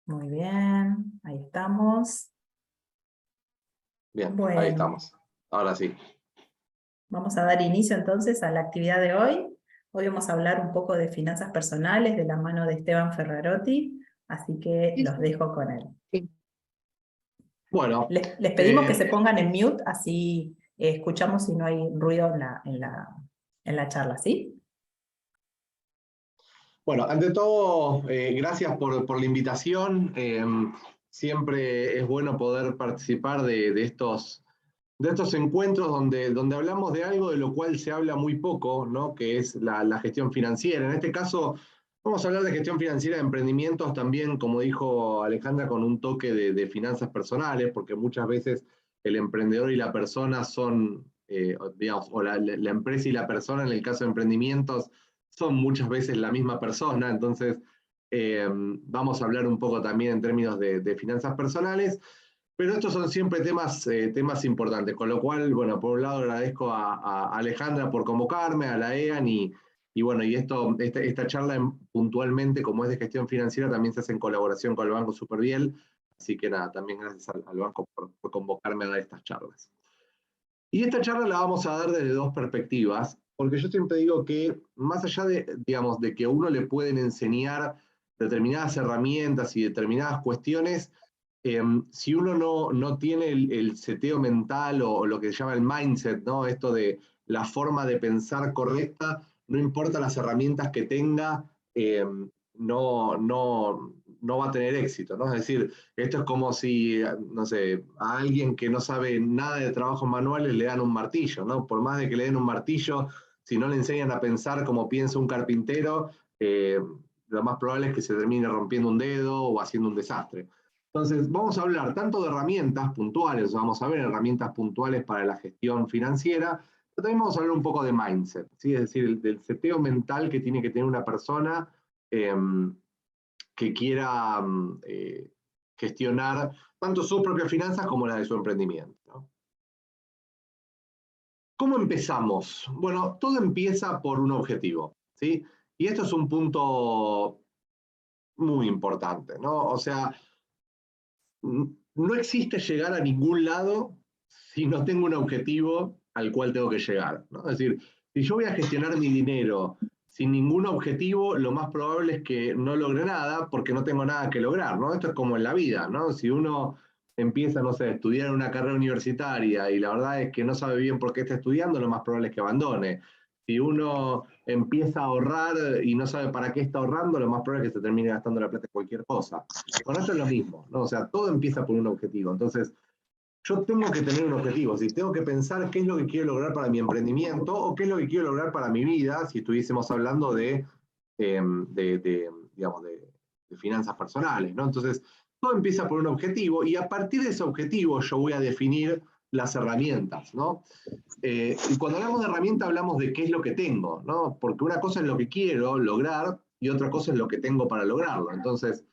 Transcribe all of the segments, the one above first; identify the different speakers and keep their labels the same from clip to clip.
Speaker 1: Muy bien, ahí estamos.
Speaker 2: Bien, ahí
Speaker 1: Bueno,
Speaker 2: estamos. Ahora sí.
Speaker 1: vamos a dar inicio entonces a la actividad de hoy. Hoy vamos a hablar un poco de finanzas personales de la mano de Esteban Ferrarotti, así que
Speaker 3: Sí,
Speaker 1: los
Speaker 3: sí,
Speaker 1: dejo con él.
Speaker 3: sí.
Speaker 2: Bueno,
Speaker 1: Les pedimos que se pongan en mute, así escuchamos si no hay ruido en la charla, ¿sí?
Speaker 2: bueno, ante todo, gracias por la invitación. Siempre es bueno poder participar de estos encuentros donde hablamos de algo de lo cual se habla muy poco, ¿no? Que es la gestión financiera. En este caso, vamos a hablar de gestión financiera de emprendimientos también, como dijo Alejandra, con un toque de finanzas personales, porque muchas veces el emprendedor y la persona son, digamos, o la empresa y la persona, en el caso de emprendimientos, son muchas veces la misma persona. Entonces, vamos a hablar un poco también en términos de finanzas personales. Pero estos son siempre temas importantes, con lo cual, bueno, por un lado agradezco a Alejandra por convocarme, a la EAN y bueno, y esta charla puntualmente, como es de gestión financiera, también se hace en colaboración con el Banco Superviel, así que nada, también gracias al banco por convocarme a dar estas charlas. Y esta charla la vamos a dar desde dos perspectivas, porque yo siempre digo que más allá digamos, de que a uno le pueden enseñar determinadas herramientas y determinadas cuestiones, si uno no tiene el seteo mental o lo que se llama el mindset, ¿no? Esto de la forma de pensar correcta, no importa las herramientas que tenga, no va a tener éxito, ¿no? Es decir, esto es como si, no sé, a alguien que no sabe nada de trabajos manuales le dan un martillo, ¿no? Por más de que le den un martillo, si no le enseñan a pensar como piensa un carpintero, lo más probable es que se termine rompiendo un dedo o haciendo un desastre. Entonces, vamos a hablar tanto de herramientas puntuales, vamos a ver herramientas puntuales para la gestión financiera, pero también vamos a hablar un poco de mindset, ¿sí? Es decir, del seteo mental que tiene que tener una persona eh, que quiera gestionar tanto sus propias finanzas como las de su emprendimiento, ¿no? ¿Cómo empezamos? Bueno, todo empieza por un objetivo, ¿sí? Y esto es un punto muy importante, ¿no? O sea, no existe llegar a ningún lado si no tengo un objetivo al cual tengo que llegar, ¿no? Es decir, si yo voy a gestionar mi dinero sin ningún objetivo, lo más probable es que no logre nada porque no tengo nada que lograr, ¿no? Esto es como en la vida, ¿no? Si uno empieza, no sé, a estudiar una carrera universitaria y la verdad es que no sabe bien por qué está estudiando, lo más probable es que abandone. Si uno empieza a ahorrar y no sabe para qué está ahorrando, lo más probable es que se termine gastando la plata en cualquier cosa. Con esto es lo mismo, ¿no? O sea, todo empieza por un objetivo. Entonces, yo tengo que tener un objetivo, si tengo que pensar qué es lo que quiero lograr para mi emprendimiento o qué es lo que quiero lograr para mi vida, si estuviésemos hablando digamos, de finanzas personales, ¿no? Entonces, todo empieza por un objetivo y a partir de ese objetivo yo voy a definir las herramientas, ¿no? Y cuando hablamos de herramienta hablamos de qué es lo que tengo, ¿no? Porque una cosa es lo que quiero lograr y otra cosa es lo que tengo para lograrlo. Entonces,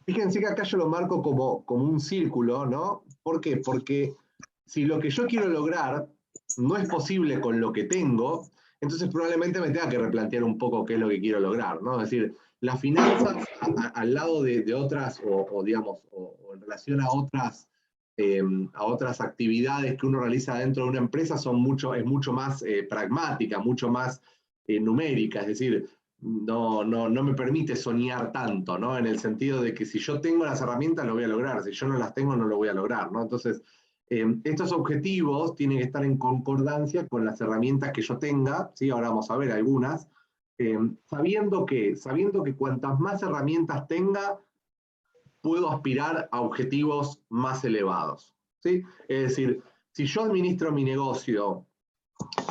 Speaker 2: fíjense que acá yo lo marco como un círculo, ¿no? ¿Por qué? Porque si lo que yo quiero lograr no es posible con lo que tengo, entonces probablemente me tenga que replantear un poco qué es lo que quiero lograr, ¿no? Es decir, las finanzas al lado de otras, digamos, o en relación a otras actividades que uno realiza dentro de una empresa es mucho más pragmática, mucho más numérica, es decir, no me permite soñar tanto, ¿no? En el sentido de que si yo tengo las herramientas lo voy a lograr, si yo no las tengo no lo voy a lograr, ¿no? Entonces, estos objetivos tienen que estar en concordancia con las herramientas que yo tenga, ¿sí? Ahora vamos a ver algunas, sabiendo que cuantas más herramientas tenga, puedo aspirar a objetivos más elevados, ¿sí? Es decir, si yo administro mi negocio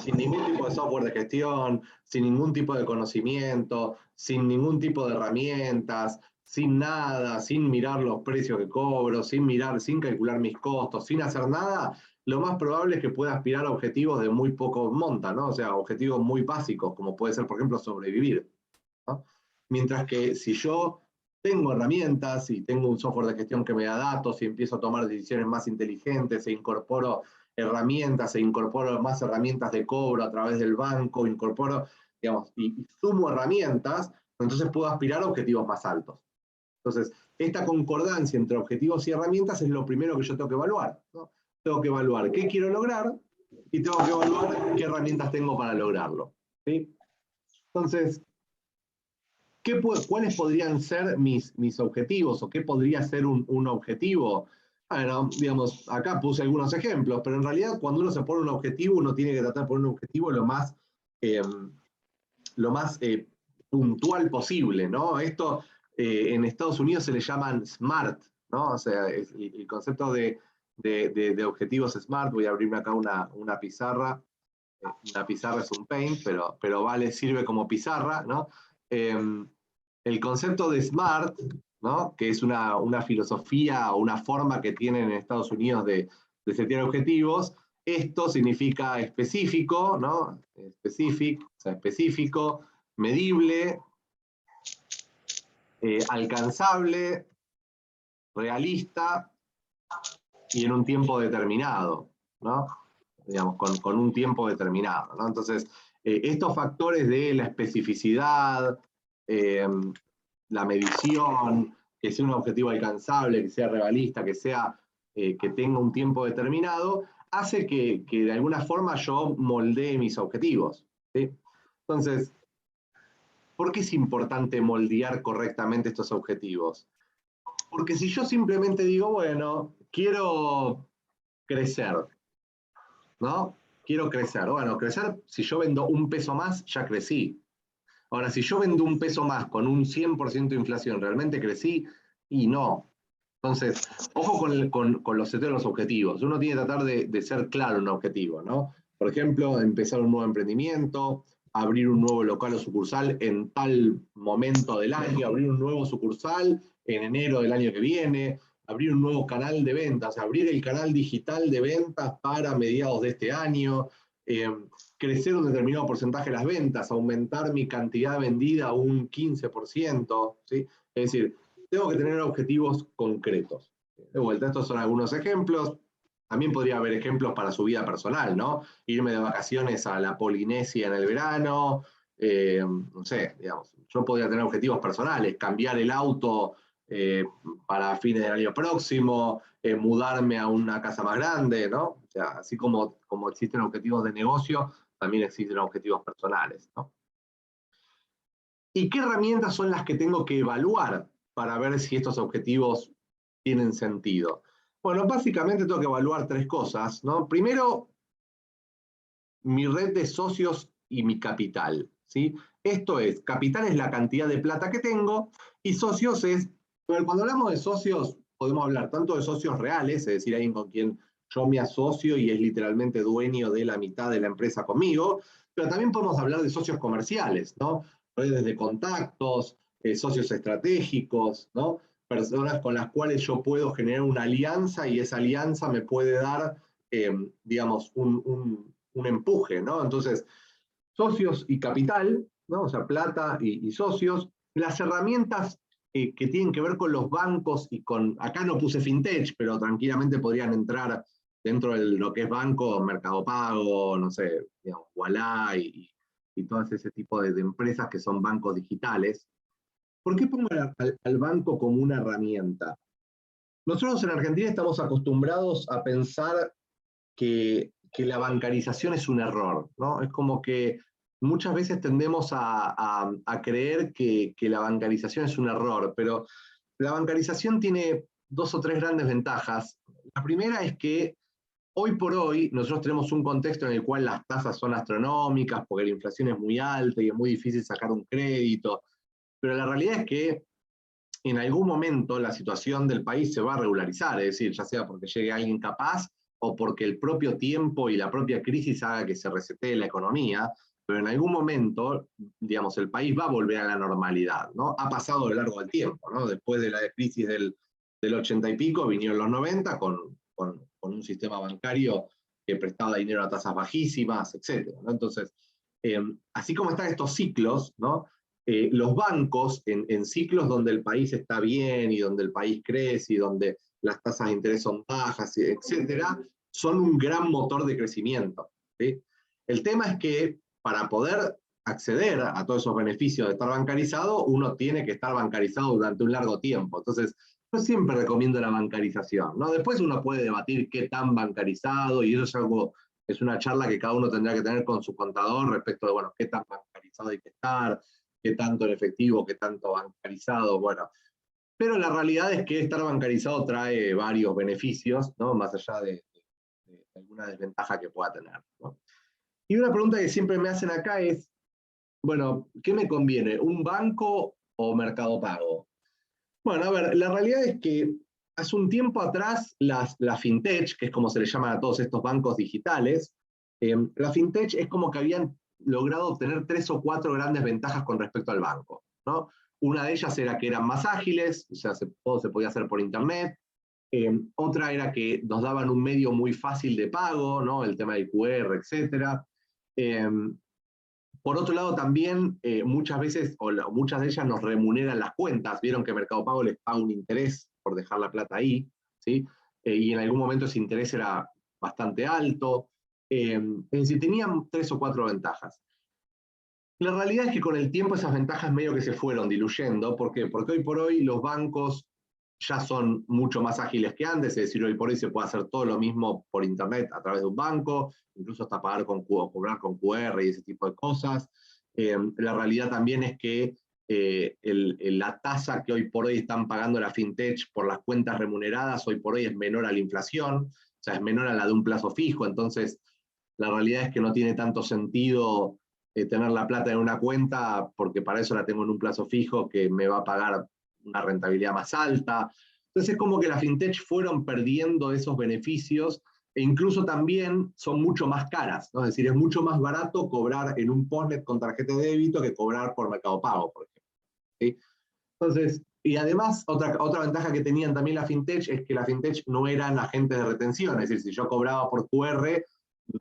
Speaker 2: sin ningún tipo de software de gestión, sin ningún tipo de conocimiento, sin ningún tipo de herramientas, sin nada, sin mirar los precios que cobro, sin calcular mis costos, sin hacer nada, lo más probable es que pueda aspirar a objetivos de muy poco monta, ¿no? O sea, objetivos muy básicos, como puede ser, por ejemplo, sobrevivir, ¿no? Mientras que si yo tengo herramientas y tengo un software de gestión que me da datos y empiezo a tomar decisiones más inteligentes e incorporo herramientas, e incorporo más herramientas de cobro a través del banco, incorporo, digamos, y sumo herramientas, entonces puedo aspirar a objetivos más altos. Entonces, esta concordancia entre objetivos y herramientas es lo primero que yo tengo que evaluar, ¿no? Tengo que evaluar qué quiero lograr y tengo que evaluar qué herramientas tengo para lograrlo, ¿sí? Entonces, ¿cuáles podrían ser mis objetivos o qué podría ser un objetivo? Bueno, digamos, acá puse algunos ejemplos, pero en realidad cuando uno se pone un objetivo, uno tiene que tratar de poner un objetivo eh, lo más puntual posible, ¿no? Esto en Estados Unidos se le llaman SMART, ¿no? O sea, el concepto de objetivos SMART. Voy a abrirme acá una pizarra. Una pizarra es un paint, pero vale, sirve como pizarra, ¿no? El concepto de SMART, ¿no? Que es una filosofía o una forma que tienen en Estados Unidos de setear objetivos. Esto significa específico, ¿no? Specific, o sea, específico, medible, alcanzable, realista y en un tiempo determinado, ¿no? Digamos, con un tiempo determinado, ¿no? Entonces, estos factores de la especificidad, la medición, que sea un objetivo alcanzable, que sea realista, que tenga un tiempo determinado, hace que de alguna forma yo moldee mis objetivos, ¿sí? Entonces, ¿por qué es importante moldear correctamente estos objetivos? Porque si yo simplemente digo, bueno, quiero crecer, ¿no? Quiero crecer. Bueno, crecer, si yo vendo un peso más, ya crecí. Ahora, si yo vendo un peso más con un 100% de inflación, ¿realmente crecí? Y no. Entonces, ojo con los seteos de los objetivos. Uno tiene que tratar de ser claro en un objetivo, ¿no? Por ejemplo, empezar un nuevo emprendimiento, abrir un nuevo local o sucursal en tal momento del año, abrir un nuevo sucursal en enero del año que viene, abrir un nuevo canal de ventas, abrir el canal digital de ventas para mediados de este año, crecer un determinado porcentaje de las ventas, aumentar mi cantidad vendida un 15%, ¿sí? Es decir, tengo que tener objetivos concretos. De vuelta, estos son algunos ejemplos. También podría haber ejemplos para su vida personal, ¿no? Irme de vacaciones a la Polinesia en el verano, no sé, digamos, yo podría tener objetivos personales, cambiar el auto para fines del año próximo, mudarme a una casa más grande, ¿no? O sea, así como existen objetivos de negocio, también existen objetivos personales, ¿no? ¿Y qué herramientas son las que tengo que evaluar para ver si estos objetivos tienen sentido? Bueno, básicamente tengo que evaluar tres cosas, ¿no? Primero, mi red de socios y mi capital, ¿sí? Esto es, capital es la cantidad de plata que tengo y socios es, cuando hablamos de socios, podemos hablar tanto de socios reales, es decir, alguien con quien yo me asocio y es literalmente dueño de la mitad de la empresa conmigo, pero también podemos hablar de socios comerciales, ¿no? Redes de contactos, socios estratégicos, ¿no? Personas con las cuales yo puedo generar una alianza y esa alianza me puede dar, digamos, un empuje, ¿no? Entonces, socios y capital, ¿no? O sea, plata y socios, las herramientas que tienen que ver con los bancos y acá no puse fintech, pero tranquilamente podrían entrar dentro de lo que es banco, Mercado Pago, no sé, digamos, Ualá y todo ese tipo de empresas que son bancos digitales. ¿Por qué pongo al banco como una herramienta? Nosotros en Argentina estamos acostumbrados a pensar que la bancarización es un error, ¿no? Es como que muchas veces tendemos a creer que la bancarización es un error, pero la bancarización tiene dos o tres grandes ventajas. La primera es que hoy por hoy nosotros tenemos un contexto en el cual las tasas son astronómicas porque la inflación es muy alta y es muy difícil sacar un crédito, pero la realidad es que en algún momento la situación del país se va a regularizar, es decir, ya sea porque llegue alguien capaz o porque el propio tiempo y la propia crisis haga que se resetee la economía, pero en algún momento, digamos, el país va a volver a la normalidad, ¿no? Ha pasado a lo largo del tiempo, ¿no? Después de la crisis del 80 y pico, vinieron los 90 con un sistema bancario que prestaba dinero a tasas bajísimas, etc., ¿no? Entonces, así como están estos ciclos, ¿no? Los bancos en ciclos donde el país está bien y donde el país crece y donde las tasas de interés son bajas, etcétera, son un gran motor de crecimiento, ¿sí? El tema es que para poder acceder a todos esos beneficios de estar bancarizado, uno tiene que estar bancarizado durante un largo tiempo. Entonces, yo siempre recomiendo la bancarización, ¿no? Después uno puede debatir qué tan bancarizado, y eso es algo, es una charla que cada uno tendrá que tener con su contador respecto de, bueno, qué tan bancarizado hay que estar, qué tanto en efectivo, qué tanto bancarizado, bueno. Pero la realidad es que estar bancarizado trae varios beneficios, ¿no? Más allá de alguna desventaja que pueda tener, ¿no? Y una pregunta que siempre me hacen acá es, bueno, ¿qué me conviene? ¿Un banco o Mercado Pago? Bueno, a ver, la realidad es que hace un tiempo atrás la fintech, que es como se le llaman a todos estos bancos digitales, la fintech es como que habían logrado obtener 3 o 4 grandes ventajas con respecto al banco, ¿no? Una de ellas era que eran más ágiles, o sea, todo se podía hacer por internet. Otra era que nos daban un medio muy fácil de pago, ¿no? El tema del QR, etcétera. Por otro lado, también muchas veces, muchas de ellas nos remuneran las cuentas. Vieron que Mercado Pago les paga un interés por dejar la plata ahí, ¿sí? Y en algún momento ese interés era bastante alto. Es decir, tenían 3 o 4 ventajas. La realidad es que con el tiempo esas ventajas medio que se fueron diluyendo. ¿Por qué? Porque hoy por hoy los bancos ya son mucho más ágiles que antes, es decir, hoy por hoy se puede hacer todo lo mismo por internet a través de un banco, incluso hasta pagar cobrar con QR y ese tipo de cosas. La realidad también es que la tasa que hoy por hoy están pagando la fintech por las cuentas remuneradas hoy por hoy es menor a la inflación, o sea, es menor a la de un plazo fijo, entonces la realidad es que no tiene tanto sentido tener la plata en una cuenta, porque para eso la tengo en un plazo fijo que me va a pagar una rentabilidad más alta. Entonces es como que las fintech fueron perdiendo esos beneficios e incluso también son mucho más caras, ¿no? Es decir, es mucho más barato cobrar en un postnet con tarjeta de débito que cobrar por Mercado Pago, por ejemplo, ¿sí? Entonces, y además, otra ventaja que tenían también la fintech es que la fintech no eran agentes de retención, es decir, si yo cobraba por QR,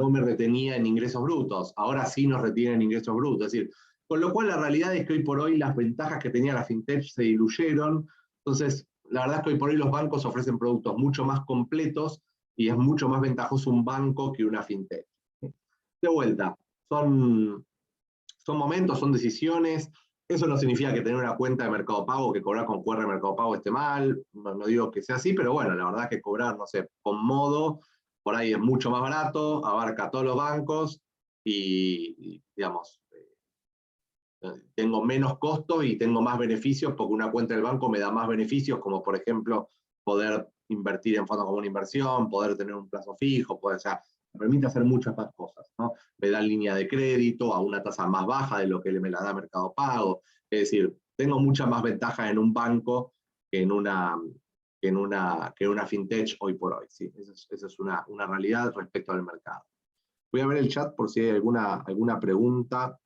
Speaker 2: no me retenía en ingresos brutos, ahora sí nos retienen ingresos brutos, es decir, con lo cual la realidad es que hoy por hoy las ventajas que tenía la fintech se diluyeron, entonces la verdad es que hoy por hoy los bancos ofrecen productos mucho más completos y es mucho más ventajoso un banco que una fintech. De vuelta, son momentos, son decisiones. Eso no significa que tener una cuenta de Mercado Pago, que cobrar con QR de Mercado Pago esté mal, no digo que sea así, pero bueno, la verdad es que cobrar, no sé, con Modo, por ahí es mucho más barato, abarca todos los bancos y digamos, tengo menos costos y tengo más beneficios porque una cuenta del banco me da más beneficios, como por ejemplo poder invertir en fondos como una inversión, poder tener un plazo fijo, poder, o sea, me permite hacer muchas más cosas, ¿no? Me da línea de crédito a una tasa más baja de lo que me la da Mercado Pago, es decir, tengo muchas más ventajas en un banco que en una fintech hoy por hoy, ¿sí? Esa es una realidad respecto al mercado. Voy a ver el chat por si hay alguna pregunta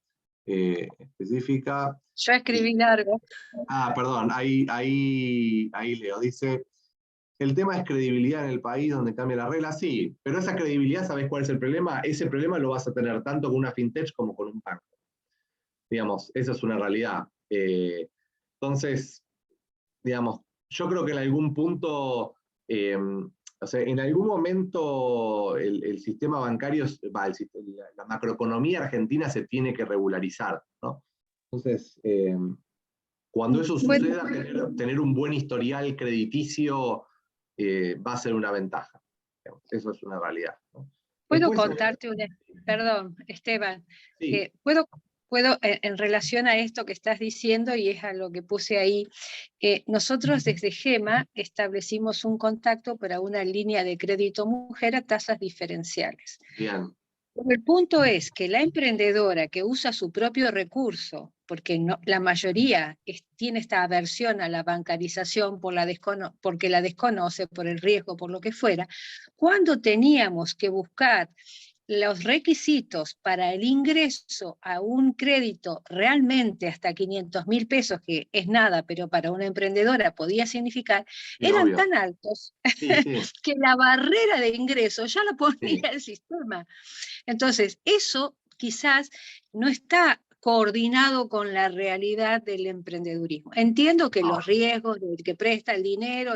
Speaker 2: específica.
Speaker 3: Yo escribí largo.
Speaker 2: Perdón, ahí leo. Dice, el tema es credibilidad en el país donde cambia la regla. Sí, pero esa credibilidad, ¿sabes cuál es el problema? Ese problema lo vas a tener tanto con una fintech como con un banco. Digamos, esa es una realidad. Entonces, digamos, yo creo que en algún punto, o sea, en algún momento el sistema bancario, la macroeconomía argentina se tiene que regularizar, ¿no? Entonces, cuando eso
Speaker 3: Bueno,
Speaker 2: suceda, tener un buen historial crediticio va a ser una ventaja. Eso es una realidad, ¿no?
Speaker 3: puedo
Speaker 2: Después,
Speaker 3: contarte perdón, Esteban,
Speaker 2: sí,
Speaker 3: puedo en relación a esto que estás diciendo y es a lo que puse ahí, nosotros desde GEMA establecimos un contacto para una línea de crédito mujer a tasas diferenciales.
Speaker 2: bien.
Speaker 3: Pero el punto es que la emprendedora que usa su propio recurso, porque la mayoría tiene esta aversión a la bancarización porque la desconoce, por el riesgo, por lo que fuera, cuando teníamos que buscar los requisitos para el ingreso a un crédito realmente hasta 500.000 pesos, que es nada, pero para una emprendedora podía significar,
Speaker 2: Sí,
Speaker 3: eran
Speaker 2: obvio.
Speaker 3: tan altos
Speaker 2: Sí, sí,
Speaker 3: que la barrera de ingreso ya la ponía
Speaker 2: sí.
Speaker 3: el sistema. Entonces, eso quizás no está coordinado con la realidad del emprendedurismo. Entiendo que los riesgos del que presta el dinero,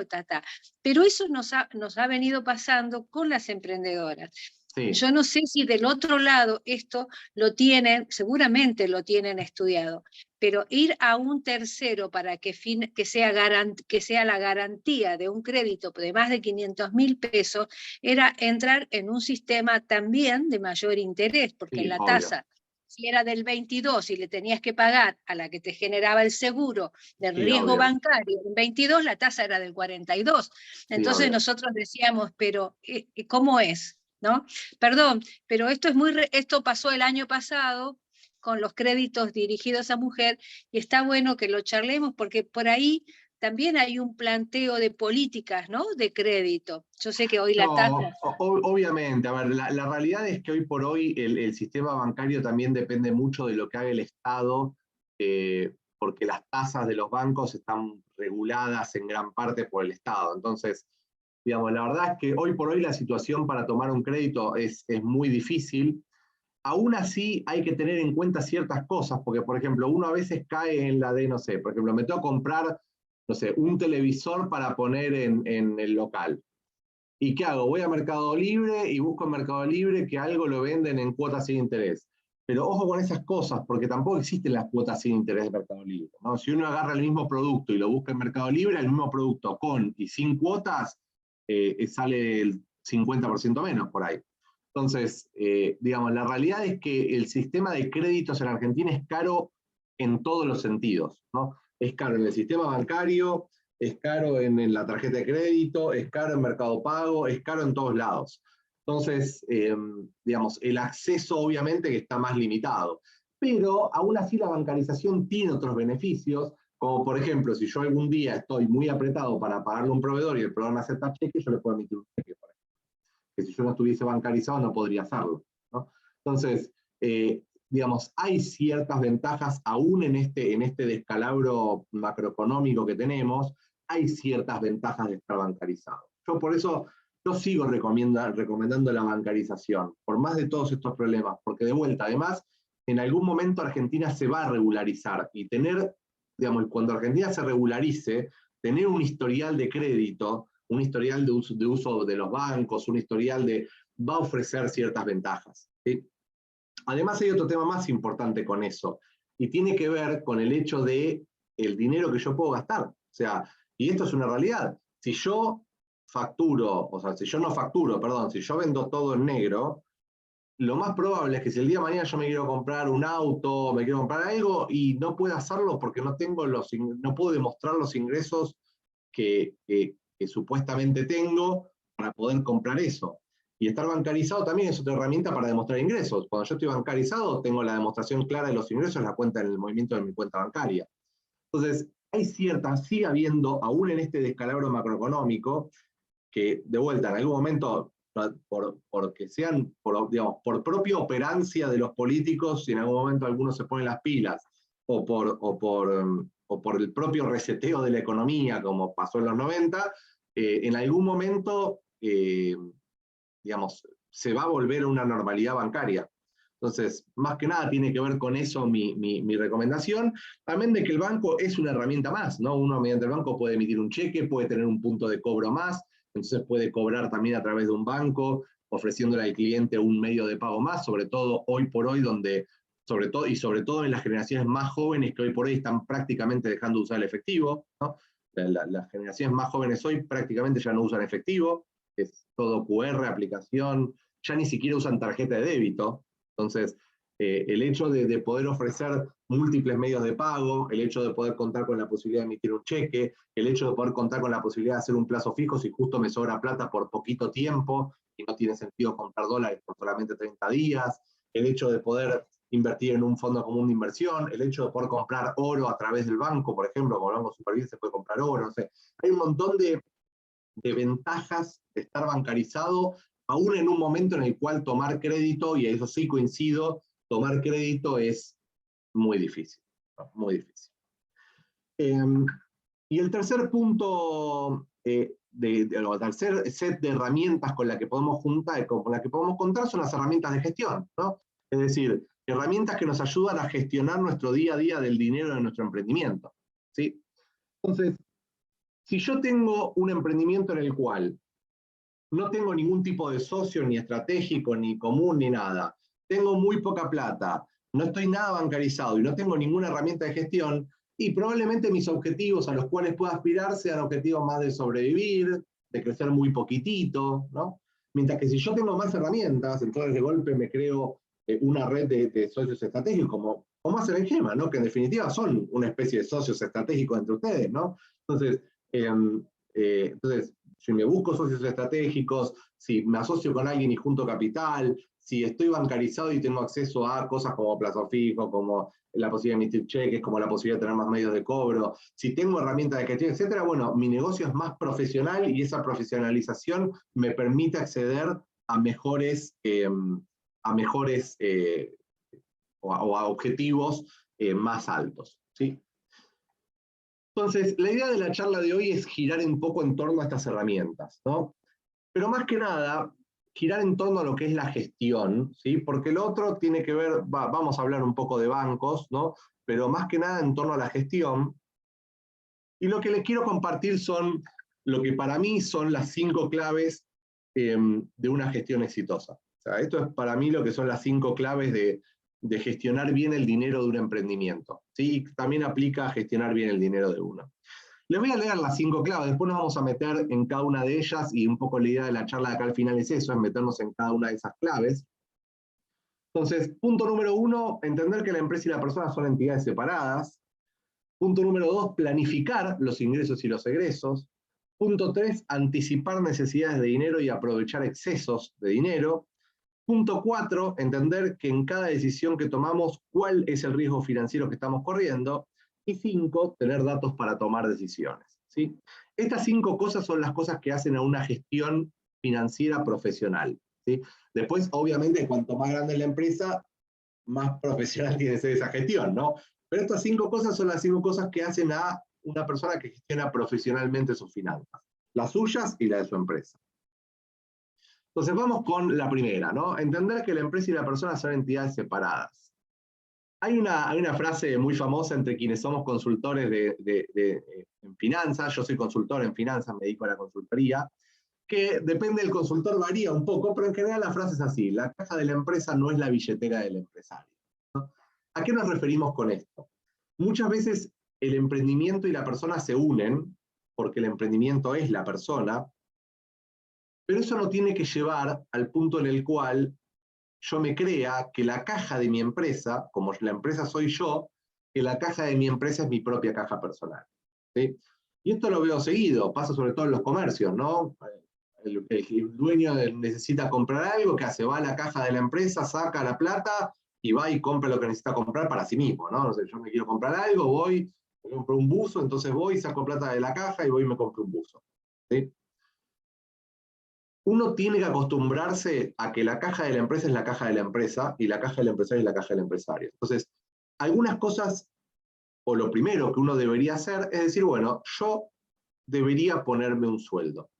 Speaker 3: pero eso nos ha venido pasando con las emprendedoras.
Speaker 2: Sí,
Speaker 3: Yo no sé si del otro lado esto lo tienen, seguramente lo tienen estudiado, pero ir a un tercero para que sea la garantía de un crédito de más de 500.000 pesos era entrar en un sistema también de mayor interés, porque
Speaker 2: sí,
Speaker 3: la
Speaker 2: obvio.
Speaker 3: tasa, si era del 22 y le tenías que pagar a la que te generaba el seguro del
Speaker 2: Sí,
Speaker 3: riesgo
Speaker 2: obvio.
Speaker 3: bancario, en 22 la tasa era del 42.
Speaker 2: Sí,
Speaker 3: Entonces
Speaker 2: obvio.
Speaker 3: nosotros decíamos, pero ¿cómo es? ¿No? Perdón, pero esto pasó el año pasado con los créditos dirigidos a mujer y está bueno que lo charlemos porque por ahí también hay un planteo de políticas, ¿no? De crédito. Yo sé que hoy la tasa...
Speaker 2: No, obviamente, a ver, la realidad es que hoy por hoy el sistema bancario también depende mucho de lo que haga el Estado, porque las tasas de los bancos están reguladas en gran parte por el Estado. Entonces, digamos, la verdad es que hoy por hoy la situación para tomar un crédito es muy difícil. Aún así hay que tener en cuenta ciertas cosas, porque por ejemplo, uno a veces cae en la de, no sé, por ejemplo, me tengo que comprar, no sé, un televisor para poner en el local. ¿Y qué hago? Voy a Mercado Libre y busco en Mercado Libre que algo lo venden en cuotas sin interés. Pero ojo con esas cosas, porque tampoco existen las cuotas sin interés de Mercado Libre, ¿no? Si uno agarra el mismo producto y lo busca en Mercado Libre, el mismo producto con y sin cuotas, sale el 50% menos por ahí. Entonces, digamos, la realidad es que el sistema de créditos en Argentina es caro en todos los sentidos, ¿no? Es caro en el sistema bancario, es caro en la tarjeta de crédito, es caro en Mercado Pago, es caro en todos lados. Entonces, digamos, el acceso obviamente que está más limitado. Pero aún así la bancarización tiene otros beneficios, como por ejemplo, si yo algún día estoy muy apretado para pagarle a un proveedor y el proveedor me acepta cheque, yo le puedo emitir un cheque, por ejemplo, que si yo no estuviese bancarizado no podría hacerlo, ¿no? Entonces, digamos, hay ciertas ventajas aún en este descalabro macroeconómico que tenemos, hay ciertas ventajas de estar bancarizado. Yo por eso, yo sigo recomendando la bancarización, por más de todos estos problemas, porque de vuelta, además, en algún momento Argentina se va a regularizar y tener, digamos, cuando Argentina se regularice, tener un historial de crédito, un historial de uso de los bancos, un historial va a ofrecer ciertas ventajas. ¿Sí? Además hay otro tema más importante con eso, y tiene que ver con el hecho de el dinero que yo puedo gastar. O sea, y esto es una realidad. Si yo facturo, o sea, si yo no facturo, perdón, si yo vendo todo en negro, lo más probable es que si el día de mañana yo me quiero comprar un auto, me quiero comprar algo y no puedo hacerlo porque no puedo demostrar los ingresos que supuestamente tengo para poder comprar eso. Y estar bancarizado también es otra herramienta para demostrar ingresos. Cuando yo estoy bancarizado, tengo la demostración clara de los ingresos en el movimiento de mi cuenta bancaria. Entonces, sigue habiendo, aún en este descalabro macroeconómico, que de vuelta, en algún momento, porque sean, digamos, por propia operancia de los políticos, si en algún momento algunos se ponen las pilas, o por el propio reseteo de la economía, como pasó en los 90, en algún momento, digamos, se va a volver a una normalidad bancaria. Entonces, más que nada tiene que ver con eso mi recomendación. También de que el banco es una herramienta más, ¿no? Uno mediante el banco puede emitir un cheque, puede tener un punto de cobro más, entonces puede cobrar también a través de un banco, ofreciéndole al cliente un medio de pago más, sobre todo hoy por hoy, sobre todo en las generaciones más jóvenes que hoy por hoy están prácticamente dejando de usar el efectivo, ¿no? Las generaciones más jóvenes hoy prácticamente ya no usan efectivo, es todo QR, aplicación, ya ni siquiera usan tarjeta de débito. Entonces, el hecho de poder ofrecer múltiples medios de pago, el hecho de poder contar con la posibilidad de emitir un cheque, el hecho de poder contar con la posibilidad de hacer un plazo fijo si justo me sobra plata por poquito tiempo y no tiene sentido comprar dólares por solamente 30 días, el hecho de poder invertir en un fondo común de inversión, el hecho de poder comprar oro a través del banco, por ejemplo, con el Banco Supervía se puede comprar oro, no sé. Hay un montón de ventajas de estar bancarizado, aún en un momento en el cual tomar crédito, y eso sí coincido, tomar crédito es muy difícil, ¿no? Muy difícil. Y el tercer punto, el tercer set de herramientas con la que podemos contar son las herramientas de gestión, ¿no? Es decir, herramientas que nos ayudan a gestionar nuestro día a día del dinero de nuestro emprendimiento, ¿sí? Entonces, si yo tengo un emprendimiento en el cual no tengo ningún tipo de socio, ni estratégico, ni común, ni nada. Tengo muy poca plata, no estoy nada bancarizado y no tengo ninguna herramienta de gestión, y probablemente mis objetivos a los cuales pueda aspirar sean objetivos más de sobrevivir, de crecer muy poquitito, ¿no? Mientras que si yo tengo más herramientas, entonces de golpe me creo una red de socios estratégicos, como hace Benjema, ¿no? Que en definitiva son una especie de socios estratégicos entre ustedes, ¿no? Entonces, si me busco socios estratégicos, si me asocio con alguien y junto capital, si estoy bancarizado y tengo acceso a cosas como plazo fijo, como la posibilidad de emitir cheques, como la posibilidad de tener más medios de cobro, si tengo herramientas de gestión, etcétera, bueno, mi negocio es más profesional y esa profesionalización me permite acceder a mejores, o a objetivos más altos, ¿sí? Entonces, la idea de la charla de hoy es girar un poco en torno a estas herramientas, ¿no? Pero más que nada, girar en torno a lo que es la gestión, ¿sí? Porque lo otro tiene que ver, vamos a hablar un poco de bancos, ¿no? Pero más que nada en torno a la gestión. Y lo que les quiero compartir son lo que para mí son las 5 claves de una gestión exitosa. O sea, esto es para mí lo que son las 5 claves de gestionar bien el dinero de un emprendimiento, ¿sí? También aplica a gestionar bien el dinero de uno. Les voy a leer las 5 claves, después nos vamos a meter en cada una de ellas, y un poco la idea de la charla de acá al final es eso, es meternos en cada una de esas claves. Entonces, punto número 1, entender que la empresa y la persona son entidades separadas. Punto número 2, planificar los ingresos y los egresos. Punto 3, anticipar necesidades de dinero y aprovechar excesos de dinero. Punto 4, entender que en cada decisión que tomamos, cuál es el riesgo financiero que estamos corriendo. Y 5, tener datos para tomar decisiones, ¿sí? Estas 5 cosas son las cosas que hacen a una gestión financiera profesional, ¿sí? Después, obviamente, cuanto más grande es la empresa, más profesional tiene que ser esa gestión, ¿no? Pero estas 5 cosas son las 5 cosas que hacen a una persona que gestiona profesionalmente sus finanzas, las suyas y las de su empresa. Entonces vamos con la primera, ¿no? Entender que la empresa y la persona son entidades separadas. Hay una frase muy famosa entre quienes somos consultores en finanzas, yo soy consultor en finanzas, me dedico a la consultoría, que depende del consultor, varía un poco, pero en general la frase es así: la caja de la empresa no es la billetera del empresario, ¿no? ¿A qué nos referimos con esto? Muchas veces el emprendimiento y la persona se unen, porque el emprendimiento es la persona, pero eso no tiene que llevar al punto en el cual yo me crea que la caja de mi empresa, como la empresa soy yo, que la caja de mi empresa es mi propia caja personal, ¿sí? Y esto lo veo seguido, pasa sobre todo en los comercios, ¿no? El dueño necesita comprar algo, ¿qué hace? Va a la caja de la empresa, saca la plata y va y compra lo que necesita comprar para sí mismo, ¿no? O sea, yo me quiero comprar algo, voy, me compro un buzo, entonces voy, saco plata de la caja y voy y me compro un buzo, ¿sí? Uno tiene que acostumbrarse a que la caja de la empresa es la caja de la empresa y la caja del empresario es la caja del empresario. Entonces, algunas cosas, o lo primero que uno debería hacer es decir, bueno, yo debería ponerme un sueldo.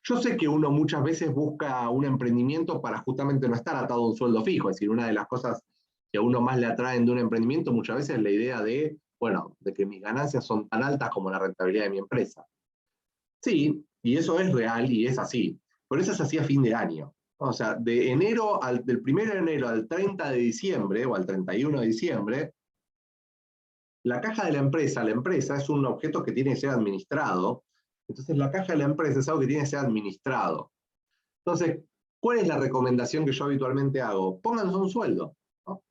Speaker 2: Yo sé que uno muchas veces busca un emprendimiento para justamente no estar atado a un sueldo fijo, es decir, una de las cosas que a uno más le atraen de un emprendimiento muchas veces es la idea de, bueno, de que mis ganancias son tan altas como la rentabilidad de mi empresa. Sí, y eso es real y es así, pero eso es así a fin de año. O sea, del 1 de enero al 30 de diciembre o al 31 de diciembre, la caja de la empresa es un objeto que tiene que ser administrado. Entonces la caja de la empresa es algo que tiene que ser administrado. Entonces, ¿cuál es la recomendación que yo habitualmente hago? Pónganse un sueldo, ¿no?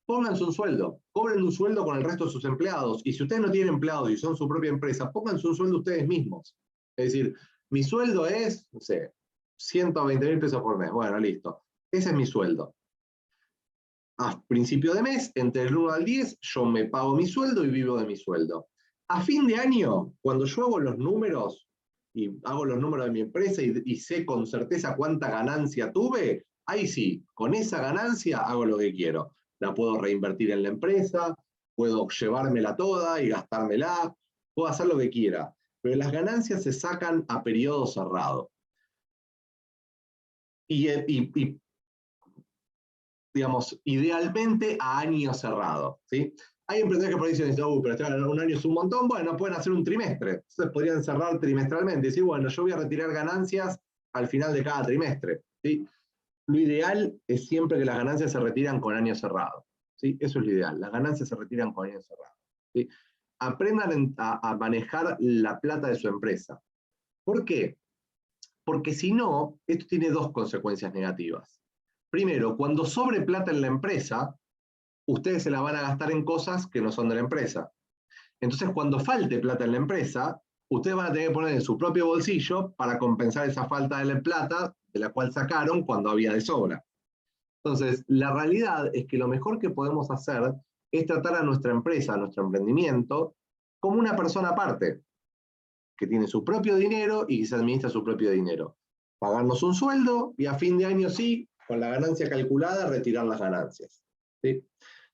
Speaker 2: Pónganse un sueldo, cobren un sueldo con el resto de sus empleados, y si ustedes no tienen empleados y son su propia empresa, pónganse un sueldo ustedes mismos. Es decir, mi sueldo es, no sé, 120.000 pesos por mes. Bueno, listo. Ese es mi sueldo. A principio de mes, entre el 1 al 10, yo me pago mi sueldo y vivo de mi sueldo. A fin de año, cuando yo hago los números, y hago los números de mi empresa y sé con certeza cuánta ganancia tuve, ahí sí, con esa ganancia hago lo que quiero. La puedo reinvertir en la empresa, puedo llevármela toda y gastármela, puedo hacer lo que quiera. Pero las ganancias se sacan a periodo cerrado. Y digamos, idealmente a año cerrado, ¿sí? Hay emprendedores que por ahí dicen, pero un año es un montón. Bueno, pueden hacer un trimestre. Entonces podrían cerrar trimestralmente y decir, bueno, yo voy a retirar ganancias al final de cada trimestre, ¿sí? Lo ideal es siempre que las ganancias se retiran con año cerrado, ¿sí? Eso es lo ideal, las ganancias se retiran con año cerrado, ¿sí? Aprendan a manejar la plata de su empresa. ¿Por qué? Porque si no, esto tiene dos consecuencias negativas. Primero, cuando sobre plata en la empresa, ustedes se la van a gastar en cosas que no son de la empresa. Entonces, cuando falte plata en la empresa, ustedes van a tener que poner en su propio bolsillo para compensar esa falta de la plata de la cual sacaron cuando había de sobra. Entonces, la realidad es que lo mejor que podemos hacer es tratar a nuestra empresa, a nuestro emprendimiento, como una persona aparte, que tiene su propio dinero y que se administra su propio dinero. Pagarnos un sueldo y a fin de año sí, con la ganancia calculada, retirar las ganancias, ¿sí?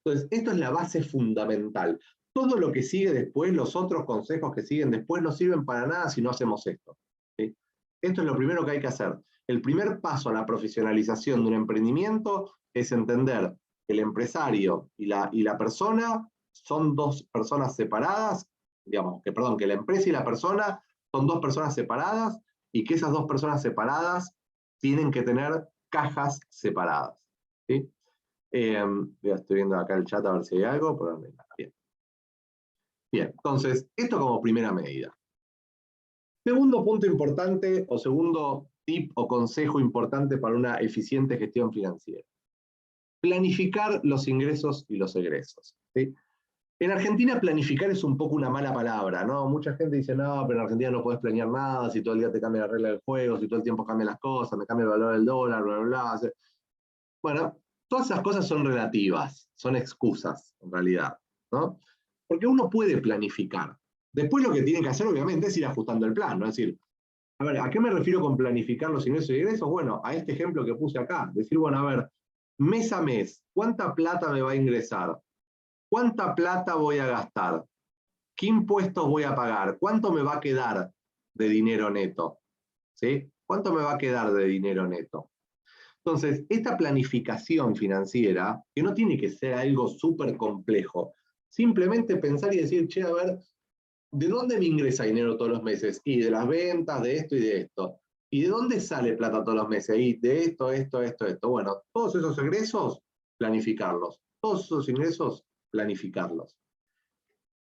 Speaker 2: Entonces, esto es la base fundamental. Todo lo que sigue después, los otros consejos que siguen después, no sirven para nada si no hacemos esto, ¿sí? Esto es lo primero que hay que hacer. El primer paso a la profesionalización de un emprendimiento es entender que el empresario y la persona son dos personas separadas, digamos, que la empresa y la persona son dos personas separadas y que esas dos personas separadas tienen que tener cajas separadas, ¿sí? Estoy viendo acá el chat a ver si hay algo, pero no hay nada. Bien. Bien, entonces, esto como primera medida. Segundo punto importante, o segundo tip o consejo importante para una eficiente gestión financiera. Planificar los ingresos y los egresos, ¿sí? En Argentina planificar es un poco una mala palabra, ¿no? Mucha gente dice, no, pero en Argentina no podés planear nada, si todo el día te cambia la regla del juego, si todo el tiempo cambian las cosas, me cambia el valor del dólar, bla, bla, bla. Bueno, todas esas cosas son relativas, son excusas, en realidad, ¿no? Porque uno puede planificar. Después lo que tiene que hacer, obviamente, es ir ajustando el plan, ¿no? Es decir, a ver, ¿a qué me refiero con planificar los ingresos y egresos? Bueno, a este ejemplo que puse acá. Decir, bueno, a ver, mes a mes, ¿cuánta plata me va a ingresar? ¿Cuánta plata voy a gastar? ¿Qué impuestos voy a pagar? ¿Cuánto me va a quedar de dinero neto? ¿Sí? ¿Cuánto me va a quedar de dinero neto? Entonces, esta planificación financiera, que no tiene que ser algo súper complejo, simplemente pensar y decir, che, a ver, ¿de dónde me ingresa dinero todos los meses? Y de las ventas, de esto y de esto. ¿Y de dónde sale plata todos los meses? Y de esto, esto, esto, esto. Bueno, todos esos egresos, planificarlos. Todos esos ingresos, planificarlos.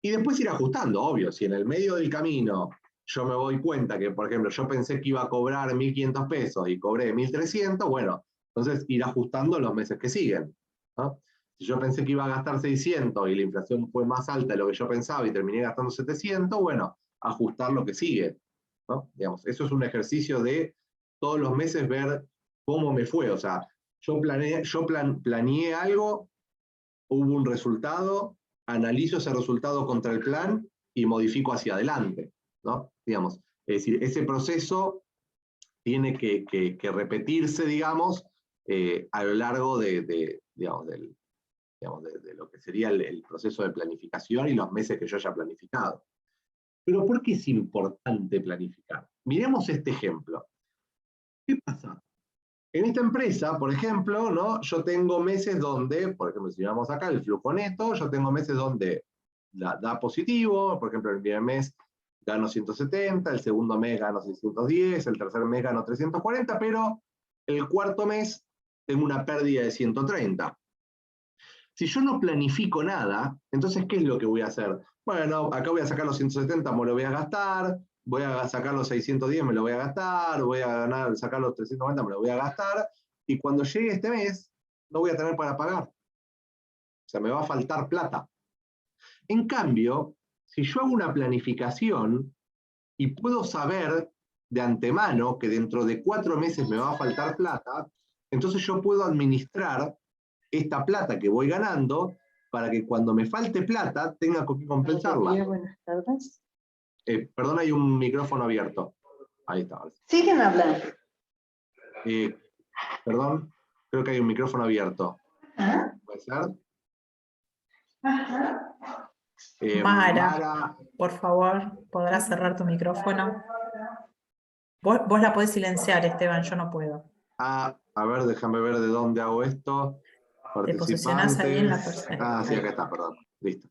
Speaker 2: Y después ir ajustando, obvio. Si en el medio del camino yo me doy cuenta que, por ejemplo, yo pensé que iba a cobrar 1.500 pesos y cobré 1.300, bueno, entonces ir ajustando los meses que siguen, ¿no? Si yo pensé que iba a gastar 600 y la inflación fue más alta de lo que yo pensaba y terminé gastando 700, bueno, ajustar lo que sigue, ¿no? Digamos, eso es un ejercicio de todos los meses ver cómo me fue. O sea, planeé algo, hubo un resultado, analizo ese resultado contra el plan y modifico hacia adelante, ¿no? Digamos, es decir, ese proceso tiene que repetirse, digamos, a lo largo de lo que sería el proceso de planificación y los meses que yo haya planificado. Pero ¿por qué es importante planificar? Miremos este ejemplo. ¿Qué pasa? En esta empresa, por ejemplo, ¿no? Yo tengo meses donde, por ejemplo, si vamos acá el flujo neto, yo tengo meses donde da positivo, por ejemplo, el primer mes gano 170, el segundo mes gano 610, el tercer mes gano 340, pero el cuarto mes tengo una pérdida de 130. Si yo no planifico nada, entonces, ¿qué es lo que voy a hacer? Bueno, acá voy a sacar los 170, me lo voy a gastar, voy a sacar los 610, me lo voy a gastar, voy a sacar los 390, me lo voy a gastar, y cuando llegue este mes, no voy a tener para pagar. O sea, me va a faltar plata. En cambio, si yo hago una planificación y puedo saber de antemano que dentro de 4 meses me va a faltar plata, entonces yo puedo administrar esta plata que voy ganando para que cuando me falte plata tenga que compensarla.
Speaker 4: Buenas tardes.
Speaker 2: Perdón, hay un micrófono abierto. Ahí está.
Speaker 4: Siguen hablando.
Speaker 2: Perdón, creo que hay un micrófono abierto.
Speaker 4: ¿Ah?
Speaker 2: ¿Puede ser?
Speaker 4: Ajá.
Speaker 1: Mara, por favor, ¿podrás cerrar tu micrófono? Vos la podés silenciar, Esteban, yo no puedo.
Speaker 2: A ver, déjame ver de dónde hago esto.
Speaker 1: Te posicionás ahí en la
Speaker 2: Ah, sí, acá está, perdón. Listo.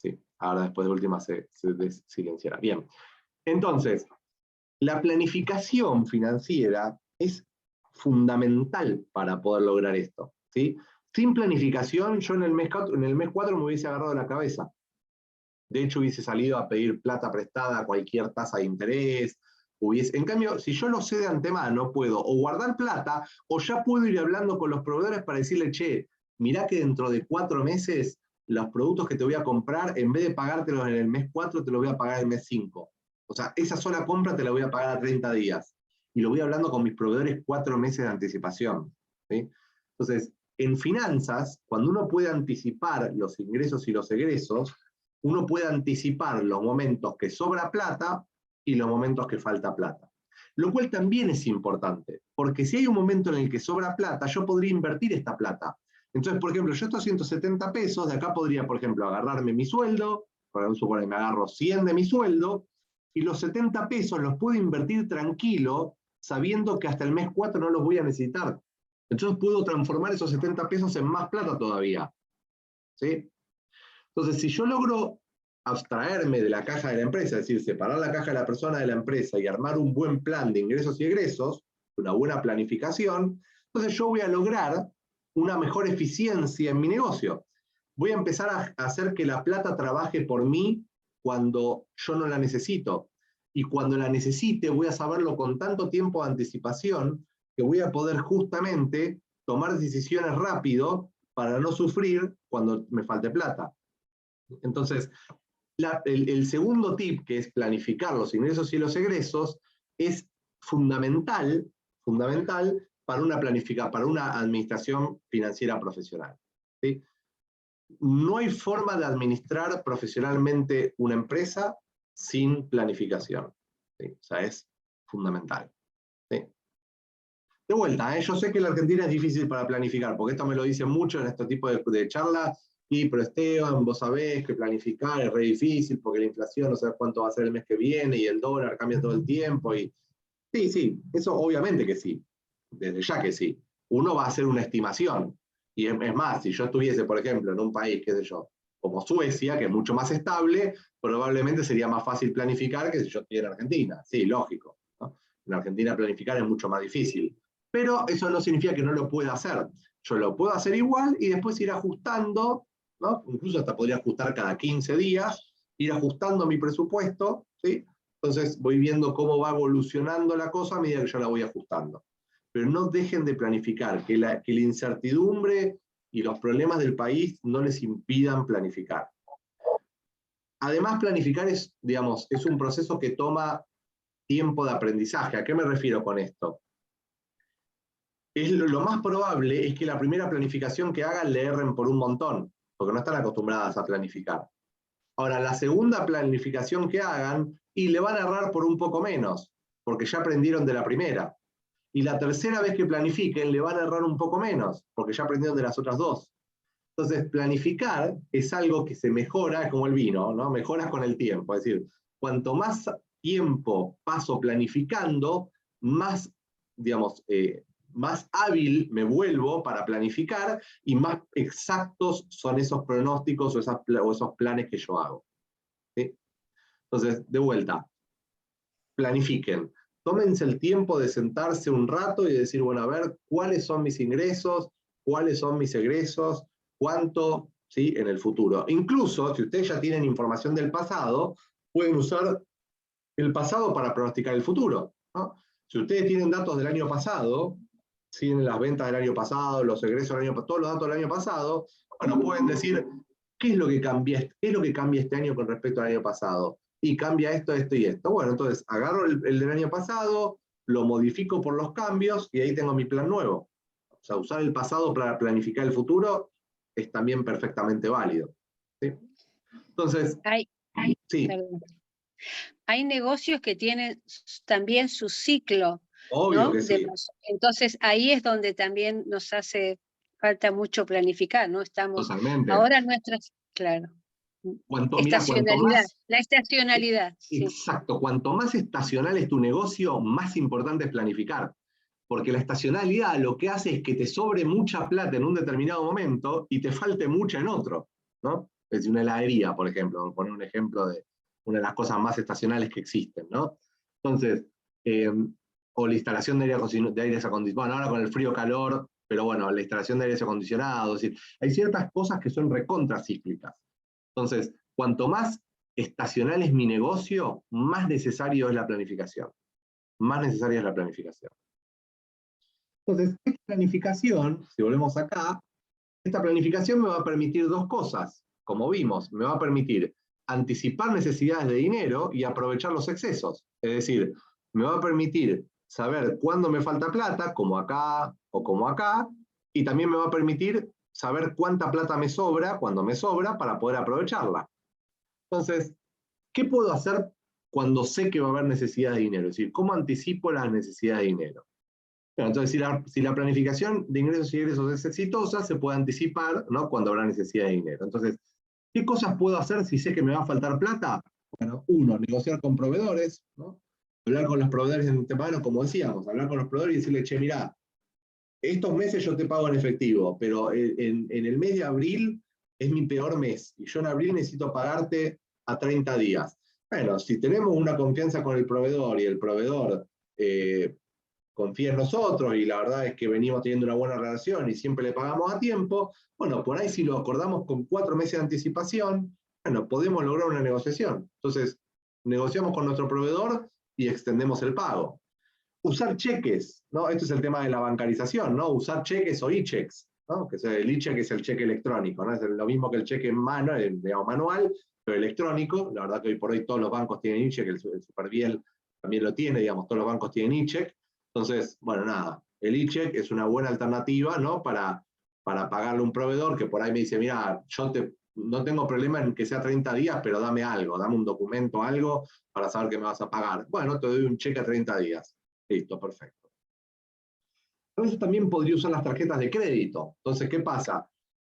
Speaker 2: Sí, ahora después de última se silenciará. Bien. Entonces, la planificación financiera es fundamental para poder lograr esto, ¿sí? Sin planificación, yo en el mes 4 me hubiese agarrado la cabeza. De hecho, hubiese salido a pedir plata prestada a cualquier tasa de interés. En cambio, si yo lo sé de antemano, puedo o guardar plata, o ya puedo ir hablando con los proveedores para decirle, che, mirá que dentro de 4 meses, los productos que te voy a comprar, en vez de pagártelos en el mes 4, te los voy a pagar en el mes 5. O sea, esa sola compra te la voy a pagar a 30 días. Y lo voy hablando con mis proveedores 4 meses de anticipación, ¿sí? Entonces, en finanzas, cuando uno puede anticipar los ingresos y los egresos, uno puede anticipar los momentos que sobra plata y los momentos que falta plata. Lo cual también es importante, porque si hay un momento en el que sobra plata, yo podría invertir esta plata. Entonces, por ejemplo, yo estos 170 pesos, de acá podría, por ejemplo, agarrarme mi sueldo, por suponer, me agarro 100 de mi sueldo, y los 70 pesos los puedo invertir tranquilo, sabiendo que hasta el mes 4 no los voy a necesitar. Entonces puedo transformar esos 70 pesos en más plata todavía, ¿sí? Entonces, si yo logro abstraerme de la caja de la empresa, es decir, separar la caja de la persona de la empresa y armar un buen plan de ingresos y egresos, una buena planificación, entonces yo voy a lograr una mejor eficiencia en mi negocio. Voy a empezar a hacer que la plata trabaje por mí cuando yo no la necesito. Y cuando la necesite, voy a saberlo con tanto tiempo de anticipación que voy a poder justamente tomar decisiones rápido para no sufrir cuando me falte plata. Entonces, el segundo tip, que es planificar los ingresos y los egresos, es fundamental para una administración financiera profesional, ¿sí? No hay forma de administrar profesionalmente una empresa sin planificación, ¿sí? O sea, es fundamental, ¿sí? De vuelta, yo sé que en la Argentina es difícil para planificar, porque esto me lo dicen mucho en este tipo de charlas. Y, pero Esteban, vos sabés que planificar es re difícil porque la inflación no sabes cuánto va a ser el mes que viene y el dólar cambia todo el tiempo. Y sí, eso obviamente que sí, desde ya que sí. Uno va a hacer una estimación. Y es más, si yo estuviese, por ejemplo, en un país, qué sé yo, como Suecia, que es mucho más estable, probablemente sería más fácil planificar que si yo estuviera en Argentina. Sí, lógico, ¿no? En Argentina planificar es mucho más difícil. Pero eso no significa que no lo pueda hacer. Yo lo puedo hacer igual y después ir ajustando, ¿no? Incluso hasta podría ajustar cada 15 días, ir ajustando mi presupuesto, ¿sí? Entonces voy viendo cómo va evolucionando la cosa a medida que yo la voy ajustando. Pero no dejen de planificar, que la incertidumbre y los problemas del país no les impidan planificar. Además, planificar es un proceso que toma tiempo de aprendizaje. ¿A qué me refiero con esto? Lo más probable es que la primera planificación que hagan le erren por un montón, porque no están acostumbradas a planificar. Ahora, la segunda planificación que hagan, y le van a errar por un poco menos, porque ya aprendieron de la primera. Y la tercera vez que planifiquen, le van a errar un poco menos, porque ya aprendieron de las otras dos. Entonces, planificar es algo que se mejora, como el vino, ¿no? Mejoras con el tiempo. Es decir, cuanto más tiempo paso planificando, más, más hábil me vuelvo para planificar y más exactos son esos pronósticos o esos planes que yo hago, ¿sí? Entonces, de vuelta, planifiquen. Tómense el tiempo de sentarse un rato y decir, bueno, a ver, ¿cuáles son mis ingresos? ¿Cuáles son mis egresos? ¿Cuánto? ¿Sí? En el futuro. Incluso, si ustedes ya tienen información del pasado, pueden usar el pasado para pronosticar el futuro, ¿no? Si ustedes tienen datos del año pasado, tienen las ventas del año pasado, los egresos del año pasado, todos los datos del año pasado, bueno, pueden decir, ¿qué es lo que cambia este año con respecto al año pasado? Y cambia esto, esto y esto. Bueno, entonces agarro el del año pasado, lo modifico por los cambios y ahí tengo mi plan nuevo. O sea, usar el pasado para planificar el futuro es también perfectamente válido, ¿sí? Entonces, sí.
Speaker 3: Perdón. Hay negocios que tienen también su ciclo,
Speaker 2: Obvio, ¿no? Que sí.
Speaker 3: Entonces ahí es donde también nos hace falta mucho planificar, ¿no? Estamos
Speaker 2: totalmente.
Speaker 3: Ahora nuestras, claro. Estacionalidad, la estacionalidad.
Speaker 2: Exacto, sí. Cuanto más estacional es tu negocio, más importante es planificar. Porque la estacionalidad lo que hace es que te sobre mucha plata en un determinado momento y te falte mucha en otro, ¿no? Es decir, una heladería, por ejemplo, por poner un ejemplo de una de las cosas más estacionales que existen, ¿no? Entonces, o la instalación de aires acondicionados, bueno, ahora con el frío-calor, pero bueno, la instalación de aires acondicionados, es decir, hay ciertas cosas que son recontracíclicas. Entonces, cuanto más estacional es mi negocio, más necesario es la planificación. Más necesaria es la planificación. Entonces, esta planificación, si volvemos acá, esta planificación me va a permitir dos cosas, como vimos, me va a permitir anticipar necesidades de dinero y aprovechar los excesos. Es decir, me va a permitir saber cuándo me falta plata, como acá o como acá, y también me va a permitir saber cuánta plata me sobra, cuando me sobra, para poder aprovecharla. Entonces, ¿qué puedo hacer cuando sé que va a haber necesidad de dinero? Es decir, ¿cómo anticipo las necesidades de dinero? Bueno, entonces, si la planificación de ingresos y egresos es exitosa, se puede anticipar, ¿no?, cuando habrá necesidad de dinero. Entonces, ¿qué cosas puedo hacer si sé que me va a faltar plata? Bueno, uno, negociar con proveedores, ¿no? Hablar con los proveedores en temprano, como decíamos, hablar con los proveedores y decirle, che, mirá, estos meses yo te pago en efectivo, pero en el mes de abril es mi peor mes, y yo en abril necesito pagarte a 30 días. Bueno, si tenemos una confianza con el proveedor y el proveedor confía en nosotros y la verdad es que venimos teniendo una buena relación y siempre le pagamos a tiempo, bueno, por ahí si lo acordamos con 4 meses de anticipación, bueno, podemos lograr una negociación. Entonces, negociamos con nuestro proveedor y extendemos el pago. Usar cheques, ¿no? Esto es el tema de la bancarización, ¿no? Usar cheques o e-checks, ¿no? Que el e-check es el cheque electrónico, ¿no? Es lo mismo que el cheque en mano, digamos, manual, pero electrónico. La verdad que hoy por hoy todos los bancos tienen e-check, el Superviel también lo tiene, digamos, todos los bancos tienen e-check. Entonces, bueno, nada, el e-check es una buena alternativa, ¿no?, para pagarle a un proveedor que por ahí me dice, mira, no tengo problema en que sea 30 días, pero dame algo, dame un documento, algo, para saber que me vas a pagar. Bueno, te doy un cheque a 30 días. Listo, perfecto. A veces también podría usar las tarjetas de crédito. Entonces, ¿qué pasa?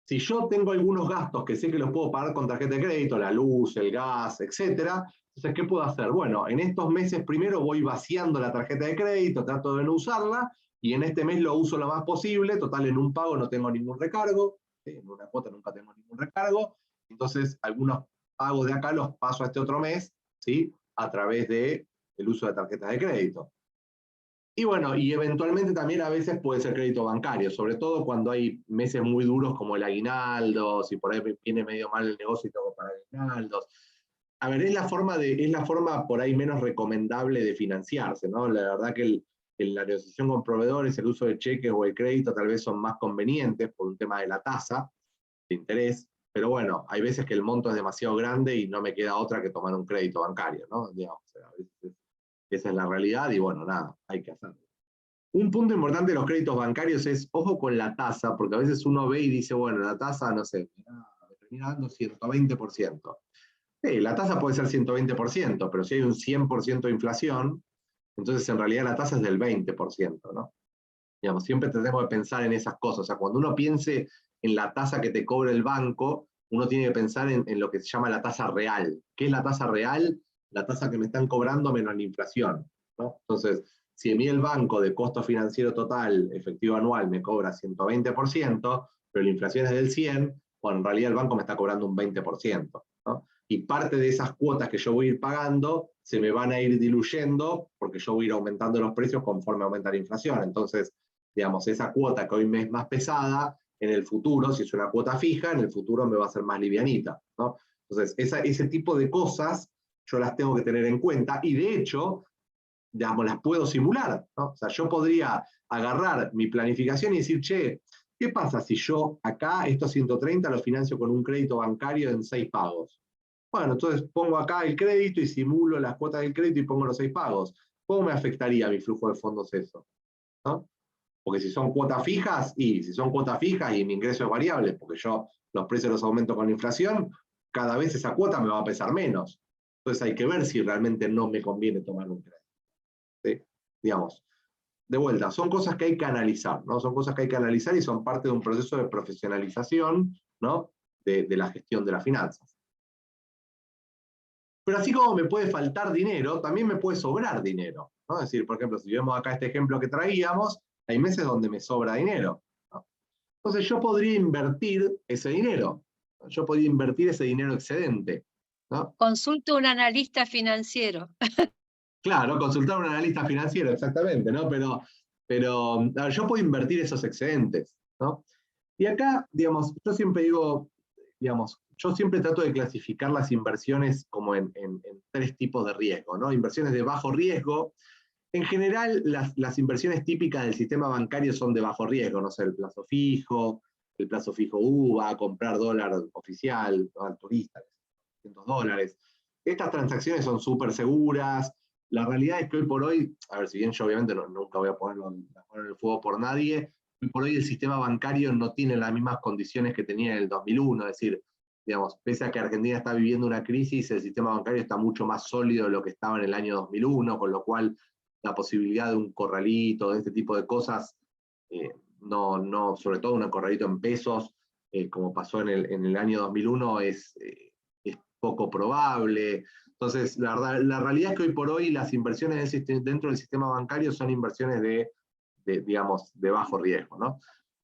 Speaker 2: Si yo tengo algunos gastos que sé que los puedo pagar con tarjeta de crédito, la luz, el gas, etcétera, entonces, ¿qué puedo hacer? Bueno, en estos meses primero voy vaciando la tarjeta de crédito, trato de no usarla, y en este mes lo uso lo más posible. Total, en un pago no tengo ningún recargo, en una cuota nunca tengo ningún recargo, entonces algunos pagos de acá los paso a este otro mes, ¿sí?, a través del uso de tarjetas de crédito. Y bueno, y eventualmente también a veces puede ser crédito bancario, sobre todo cuando hay meses muy duros como el aguinaldo, si por ahí viene medio mal el negocio y tengo para aguinaldos. A ver, es la forma por ahí menos recomendable de financiarse, ¿no? La verdad que la negociación con proveedores, el uso de cheques o el crédito tal vez son más convenientes por un tema de la tasa de interés, pero bueno, hay veces que el monto es demasiado grande y no me queda otra que tomar un crédito bancario, ¿no? Digamos, a veces esa es la realidad y bueno, nada, hay que hacerlo. Un punto importante de los créditos bancarios es, ojo con la tasa, porque a veces uno ve y dice, bueno, la tasa, no sé, me termina dando 120%. Sí, la tasa puede ser 120%, pero si hay un 100% de inflación, entonces en realidad la tasa es del 20%, ¿no? Digamos, siempre tenemos que pensar en esas cosas. O sea, cuando uno piense en la tasa que te cobra el banco, uno tiene que pensar en lo que se llama la tasa real. ¿Qué es la tasa real? La tasa que me están cobrando menos la inflación, ¿no? Entonces, si a mí el banco de costo financiero total, efectivo anual, me cobra 120%, pero la inflación es del 100%, bueno, en realidad el banco me está cobrando un 20%, ¿no? Y parte de esas cuotas que yo voy a ir pagando se me van a ir diluyendo porque yo voy a ir aumentando los precios conforme aumenta la inflación. Entonces, digamos, esa cuota que hoy me es más pesada, en el futuro, si es una cuota fija, en el futuro me va a ser más livianita, ¿no? Entonces, ese tipo de cosas yo las tengo que tener en cuenta y de hecho, digamos, las puedo simular, ¿no? O sea, yo podría agarrar mi planificación y decir, che, ¿qué pasa si yo acá estos 130 los financio con un crédito bancario en 6 pagos? Bueno, entonces pongo acá el crédito y simulo las cuotas del crédito y pongo los 6 pagos. ¿Cómo me afectaría a mi flujo de fondos eso? ¿No? Porque si son cuotas fijas, y mi ingreso es variable, porque yo los precios los aumento con la inflación, cada vez esa cuota me va a pesar menos. Entonces hay que ver si realmente no me conviene tomar un crédito. ¿Sí? Digamos, de vuelta, son cosas que hay que analizar, ¿no? Son cosas que hay que analizar y son parte de un proceso de profesionalización, ¿no?, de la gestión de las finanzas. Pero así como me puede faltar dinero, también me puede sobrar dinero, ¿no? Es decir, por ejemplo, si vemos acá este ejemplo que traíamos, hay meses donde me sobra dinero, ¿no? Entonces yo podría invertir ese dinero, ¿no? Yo podría invertir ese dinero excedente, ¿no?
Speaker 3: Consulta a un analista financiero.
Speaker 2: Claro, consultar a un analista financiero, exactamente, ¿no? Pero a ver, yo puedo invertir esos excedentes, ¿no? Y acá, digamos, yo siempre digo, digamos, yo siempre trato de clasificar las inversiones como en tres tipos de riesgo, ¿no? Inversiones de bajo riesgo. En general, las inversiones típicas del sistema bancario son de bajo riesgo, no sé, el plazo fijo UVA, comprar dólar oficial, ¿no? Al turista, $200. Estas transacciones son súper seguras. La realidad es que hoy por hoy, a ver, si bien yo obviamente nunca voy a poner en el fuego por nadie, hoy por hoy el sistema bancario no tiene las mismas condiciones que tenía en el 2001, es decir, digamos, pese a que Argentina está viviendo una crisis, el sistema bancario está mucho más sólido de lo que estaba en el año 2001, con lo cual la posibilidad de un corralito, de este tipo de cosas, no, sobre todo un corralito en pesos, como pasó en el año 2001, es poco probable. Entonces, la realidad es que hoy por hoy las inversiones dentro del sistema bancario son inversiones digamos, de bajo riesgo, ¿no?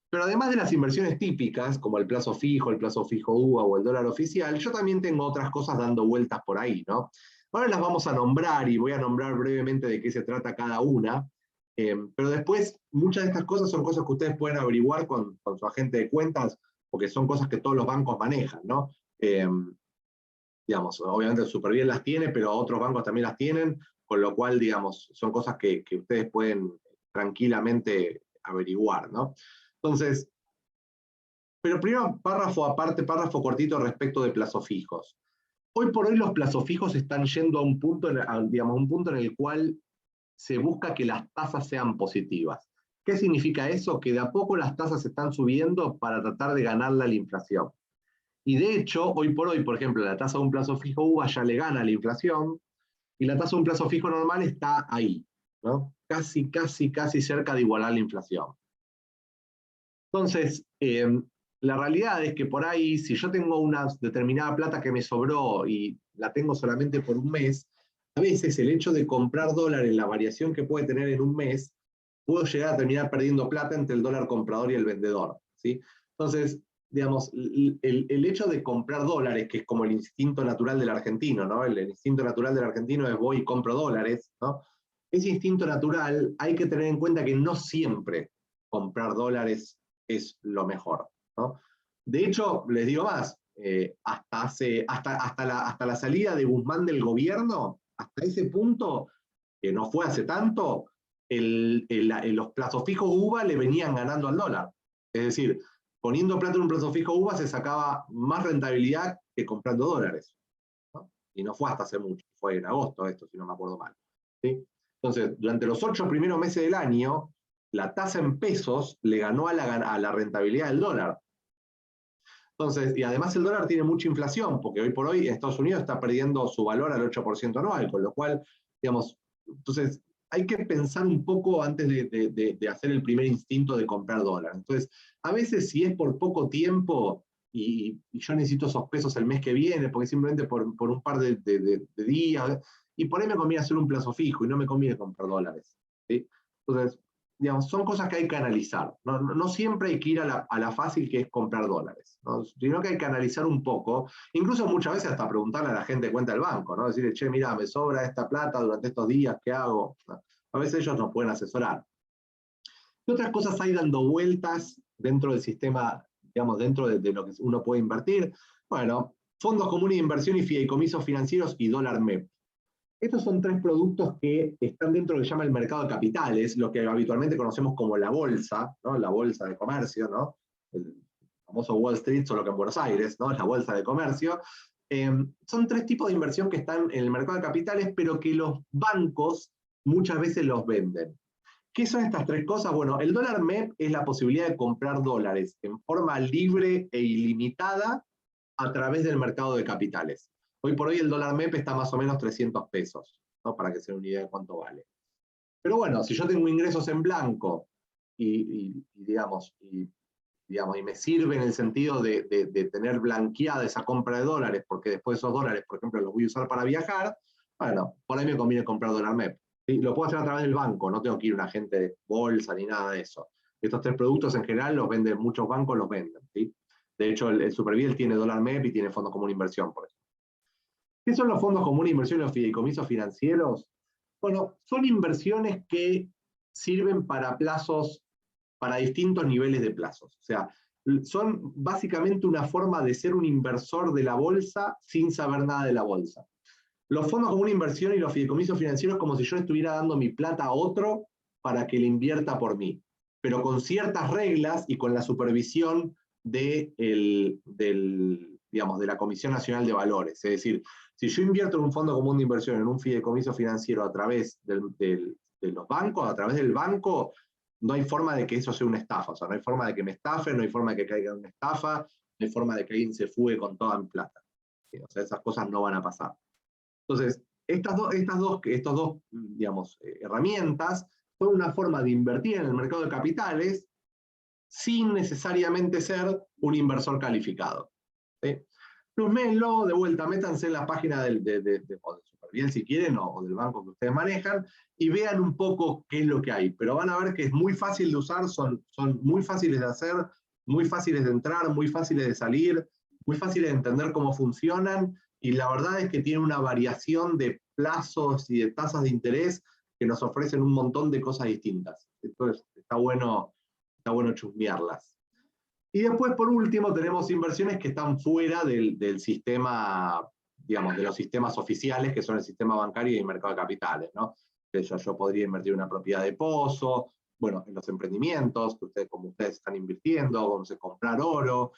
Speaker 2: Pero además de las inversiones típicas, como el plazo fijo UVA o el dólar oficial, yo también tengo otras cosas dando vueltas por ahí, ¿no? Ahora las vamos a nombrar y voy a nombrar brevemente de qué se trata cada una, pero después muchas de estas cosas son cosas que ustedes pueden averiguar con su agente de cuentas, porque son cosas que todos los bancos manejan, ¿no? Digamos, obviamente el Superviel las tiene, pero otros bancos también las tienen, con lo cual, digamos, son cosas que ustedes pueden tranquilamente averiguar, ¿no? Entonces, pero primero párrafo aparte, párrafo cortito respecto de plazos fijos. Hoy por hoy los plazos fijos están yendo a un punto, digamos, un punto en el cual se busca que las tasas sean positivas. ¿Qué significa eso? Que de a poco las tasas están subiendo para tratar de ganarle a la inflación. Y de hecho, hoy por hoy, por ejemplo, la tasa de un plazo fijo UVA ya le gana a la inflación y la tasa de un plazo fijo normal está ahí, ¿no? Casi cerca de igualar la inflación. Entonces, la realidad es que por ahí, si yo tengo una determinada plata que me sobró y la tengo solamente por un mes, a veces el hecho de comprar dólares, la variación que puede tener en un mes, puedo llegar a terminar perdiendo plata entre el dólar comprador y el vendedor, ¿sí? Entonces, digamos, el hecho de comprar dólares, que es como el instinto natural del argentino, ¿no? El instinto natural del argentino es voy y compro dólares, ¿no? Ese instinto natural hay que tener en cuenta que no siempre comprar dólares es lo mejor, ¿no? De hecho, les digo más, hasta la salida de Guzmán del gobierno, hasta ese punto, que no fue hace tanto, los plazos fijos UVA le venían ganando al dólar. Es decir, poniendo plata en un plazo fijo UVA se sacaba más rentabilidad que comprando dólares, ¿no? Y no fue hasta hace mucho, fue en agosto esto, si no me acuerdo mal, ¿sí? Entonces, durante los 8 primeros meses del año, la tasa en pesos le ganó a la rentabilidad del dólar. Entonces, y además el dólar tiene mucha inflación, porque hoy por hoy Estados Unidos está perdiendo su valor al 8% anual, con lo cual, digamos, entonces hay que pensar un poco antes de hacer el primer instinto de comprar dólar. Entonces, a veces si es por poco tiempo y yo necesito esos pesos el mes que viene, porque simplemente por un par de días, y por ahí me conviene hacer un plazo fijo y no me conviene comprar dólares, ¿sí? Entonces, digamos, son cosas que hay que analizar. No siempre hay que ir a la fácil que es comprar dólares, ¿no? Sino que hay que analizar un poco, incluso muchas veces hasta preguntarle a la gente de cuenta del banco, ¿no? Decirle, che, mira, me sobra esta plata durante estos días, ¿qué hago? A veces ellos nos pueden asesorar. ¿Qué otras cosas hay dando vueltas dentro del sistema, digamos, dentro de lo que uno puede invertir? Bueno, fondos comunes de inversión y fideicomisos financieros y dólar MEP. Estos son tres productos que están dentro de lo que se llama el mercado de capitales, lo que habitualmente conocemos como la bolsa, ¿no? La bolsa de comercio, ¿no? El famoso Wall Street, solo que en Buenos Aires, ¿no? La bolsa de comercio. Son tres tipos de inversión que están en el mercado de capitales, pero que los bancos muchas veces los venden. ¿Qué son estas tres cosas? Bueno, el dólar MEP es la posibilidad de comprar dólares en forma libre e ilimitada a través del mercado de capitales. Hoy por hoy el dólar MEP está más o menos 300 pesos, ¿no? Para que se den una idea de cuánto vale. Pero bueno, si yo tengo ingresos en blanco y me sirve en el sentido de tener blanqueada esa compra de dólares, porque después esos dólares, por ejemplo, los voy a usar para viajar, bueno, por ahí me conviene comprar dólar MEP. ¿Sí? Lo puedo hacer a través del banco, no tengo que ir a un agente de bolsa ni nada de eso. Estos tres productos en general los venden, muchos bancos los venden, ¿sí? De hecho, el Superviel tiene dólar MEP y tiene fondos comunes de inversión, por ejemplo. ¿Qué son los fondos comunes de inversión y los fideicomisos financieros? Bueno, son inversiones que sirven para plazos, para distintos niveles de plazos. O sea, son básicamente una forma de ser un inversor de la bolsa sin saber nada de la bolsa. Los fondos como una inversión y los fideicomisos financieros como si yo estuviera dando mi plata a otro para que le invierta por mí, pero con ciertas reglas y con la supervisión digamos, de la Comisión Nacional de Valores. Es decir, si yo invierto en un fondo común de inversión, en un fideicomiso financiero a través de los bancos, a través del banco, no hay forma de que eso sea una estafa. O sea, no hay forma de que me estafen, no hay forma de que caiga una estafa, no hay forma de que alguien se fugue con toda mi plata. O sea, esas cosas no van a pasar. Entonces, estos dos digamos, herramientas son una forma de invertir en el mercado de capitales sin necesariamente ser un inversor calificado. ¿Sí? Plusmenlo, de vuelta, métanse en la página de Superviel si quieren, o del banco que ustedes manejan, y vean un poco qué es lo que hay. Pero van a ver que es muy fácil de usar, son muy fáciles de hacer, muy fáciles de entrar, muy fáciles de salir, muy fáciles de entender cómo funcionan, y la verdad es que tiene una variación de plazos y de tasas de interés que nos ofrecen un montón de cosas distintas. Entonces, está bueno chusmearlas. Y después, por último, tenemos inversiones que están fuera del sistema, digamos, de los sistemas oficiales, que son el sistema bancario y el mercado de capitales, ¿no? Yo podría invertir en una propiedad de pozo, bueno, en los emprendimientos, como ustedes están invirtiendo, vamos a comprar oro.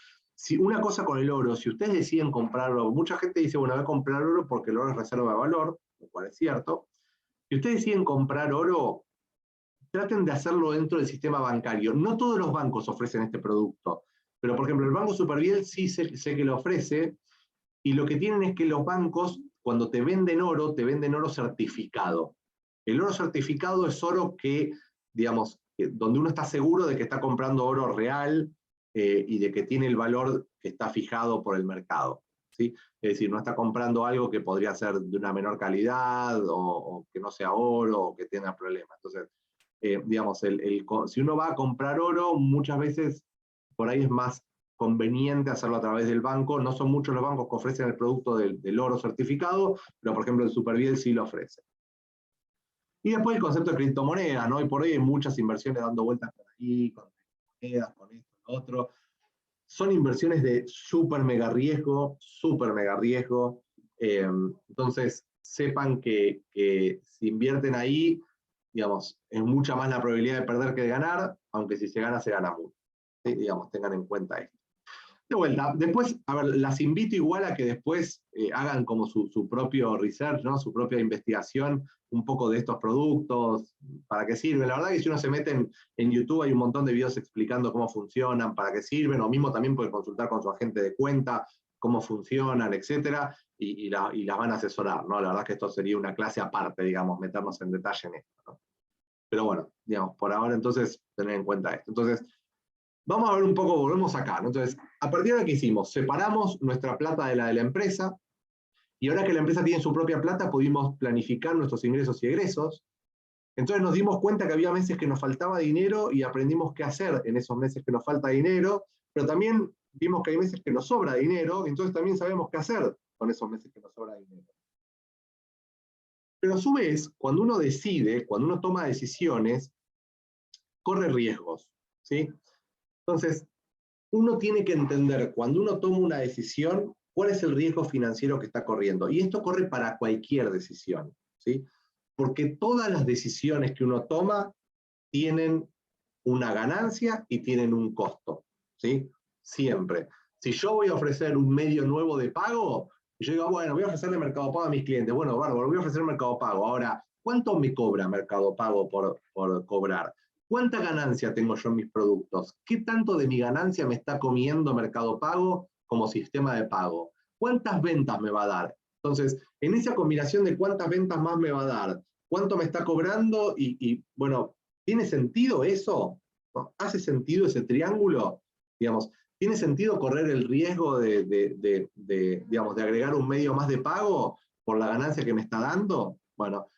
Speaker 2: Una cosa con el oro, si ustedes deciden comprar oro, mucha gente dice, bueno, voy a comprar oro porque el oro es reserva de valor, lo cual es cierto. Si ustedes deciden comprar oro, traten de hacerlo dentro del sistema bancario. No todos los bancos ofrecen este producto, pero por ejemplo el Banco Superviel sí sé que lo ofrece, y lo que tienen es que los bancos, cuando te venden oro certificado. El oro certificado es oro que, digamos, donde uno está seguro de que está comprando oro real y de que tiene el valor que está fijado por el mercado. ¿Sí? Es decir, no está comprando algo que podría ser de una menor calidad o que no sea oro o que tenga problemas. Entonces, digamos, si uno va a comprar oro, muchas veces por ahí es más conveniente hacerlo a través del banco. No son muchos los bancos que ofrecen el producto del oro certificado, pero por ejemplo el Superviel sí lo ofrece. Y después el concepto de criptomonedas, ¿no? Y por ahí hay muchas inversiones dando vueltas por ahí, con criptomonedas, con esto, con lo otro. Son inversiones de súper mega riesgo, entonces sepan que si invierten ahí, digamos, es mucha más la probabilidad de perder que de ganar, aunque si se gana mucho. ¿Sí? Digamos, tengan en cuenta esto. De vuelta, después, a ver, las invito igual a que después hagan como su propio research, ¿no? Su propia investigación, un poco de estos productos, para qué sirven. La verdad que si uno se mete en YouTube hay un montón de videos explicando cómo funcionan, para qué sirven, o mismo también puede consultar con su agente de cuenta cómo funcionan, etcétera, y las van a asesorar, ¿no? La verdad que esto sería una clase aparte, digamos, meternos en detalle en esto, ¿no? Pero bueno, digamos, por ahora entonces tener en cuenta esto. Entonces, vamos a ver un poco, volvemos acá, ¿no? Entonces, a partir de aquí hicimos, separamos nuestra plata de la empresa, y ahora que la empresa tiene su propia plata, pudimos planificar nuestros ingresos y egresos. Entonces nos dimos cuenta que había meses que nos faltaba dinero y aprendimos qué hacer en esos meses que nos falta dinero, pero también vimos que hay meses que nos sobra dinero, y entonces también sabemos qué hacer con esos meses que nos sobra dinero. Pero a su vez, cuando uno decide, cuando uno toma decisiones, corre riesgos, ¿sí? Entonces, uno tiene que entender, cuando uno toma una decisión, cuál es el riesgo financiero que está corriendo. Y esto corre para cualquier decisión, ¿sí? Porque todas las decisiones que uno toma tienen una ganancia y tienen un costo, ¿sí? Siempre. Si yo voy a ofrecer un medio nuevo de pago, y yo digo, bueno, voy a ofrecerle Mercado Pago a mis clientes. Bueno, bárbaro, voy a ofrecer Mercado Pago. Ahora, ¿cuánto me cobra Mercado Pago por cobrar? ¿Cuánta ganancia tengo yo en mis productos? ¿Qué tanto de mi ganancia me está comiendo Mercado Pago como sistema de pago? ¿Cuántas ventas me va a dar? Entonces, en esa combinación de cuántas ventas más me va a dar, cuánto me está cobrando y bueno, ¿tiene sentido eso? ¿No? ¿Hace sentido ese triángulo? Digamos, ¿tiene sentido correr el riesgo digamos, de agregar un medio más de pago por la ganancia que me está dando? Bueno,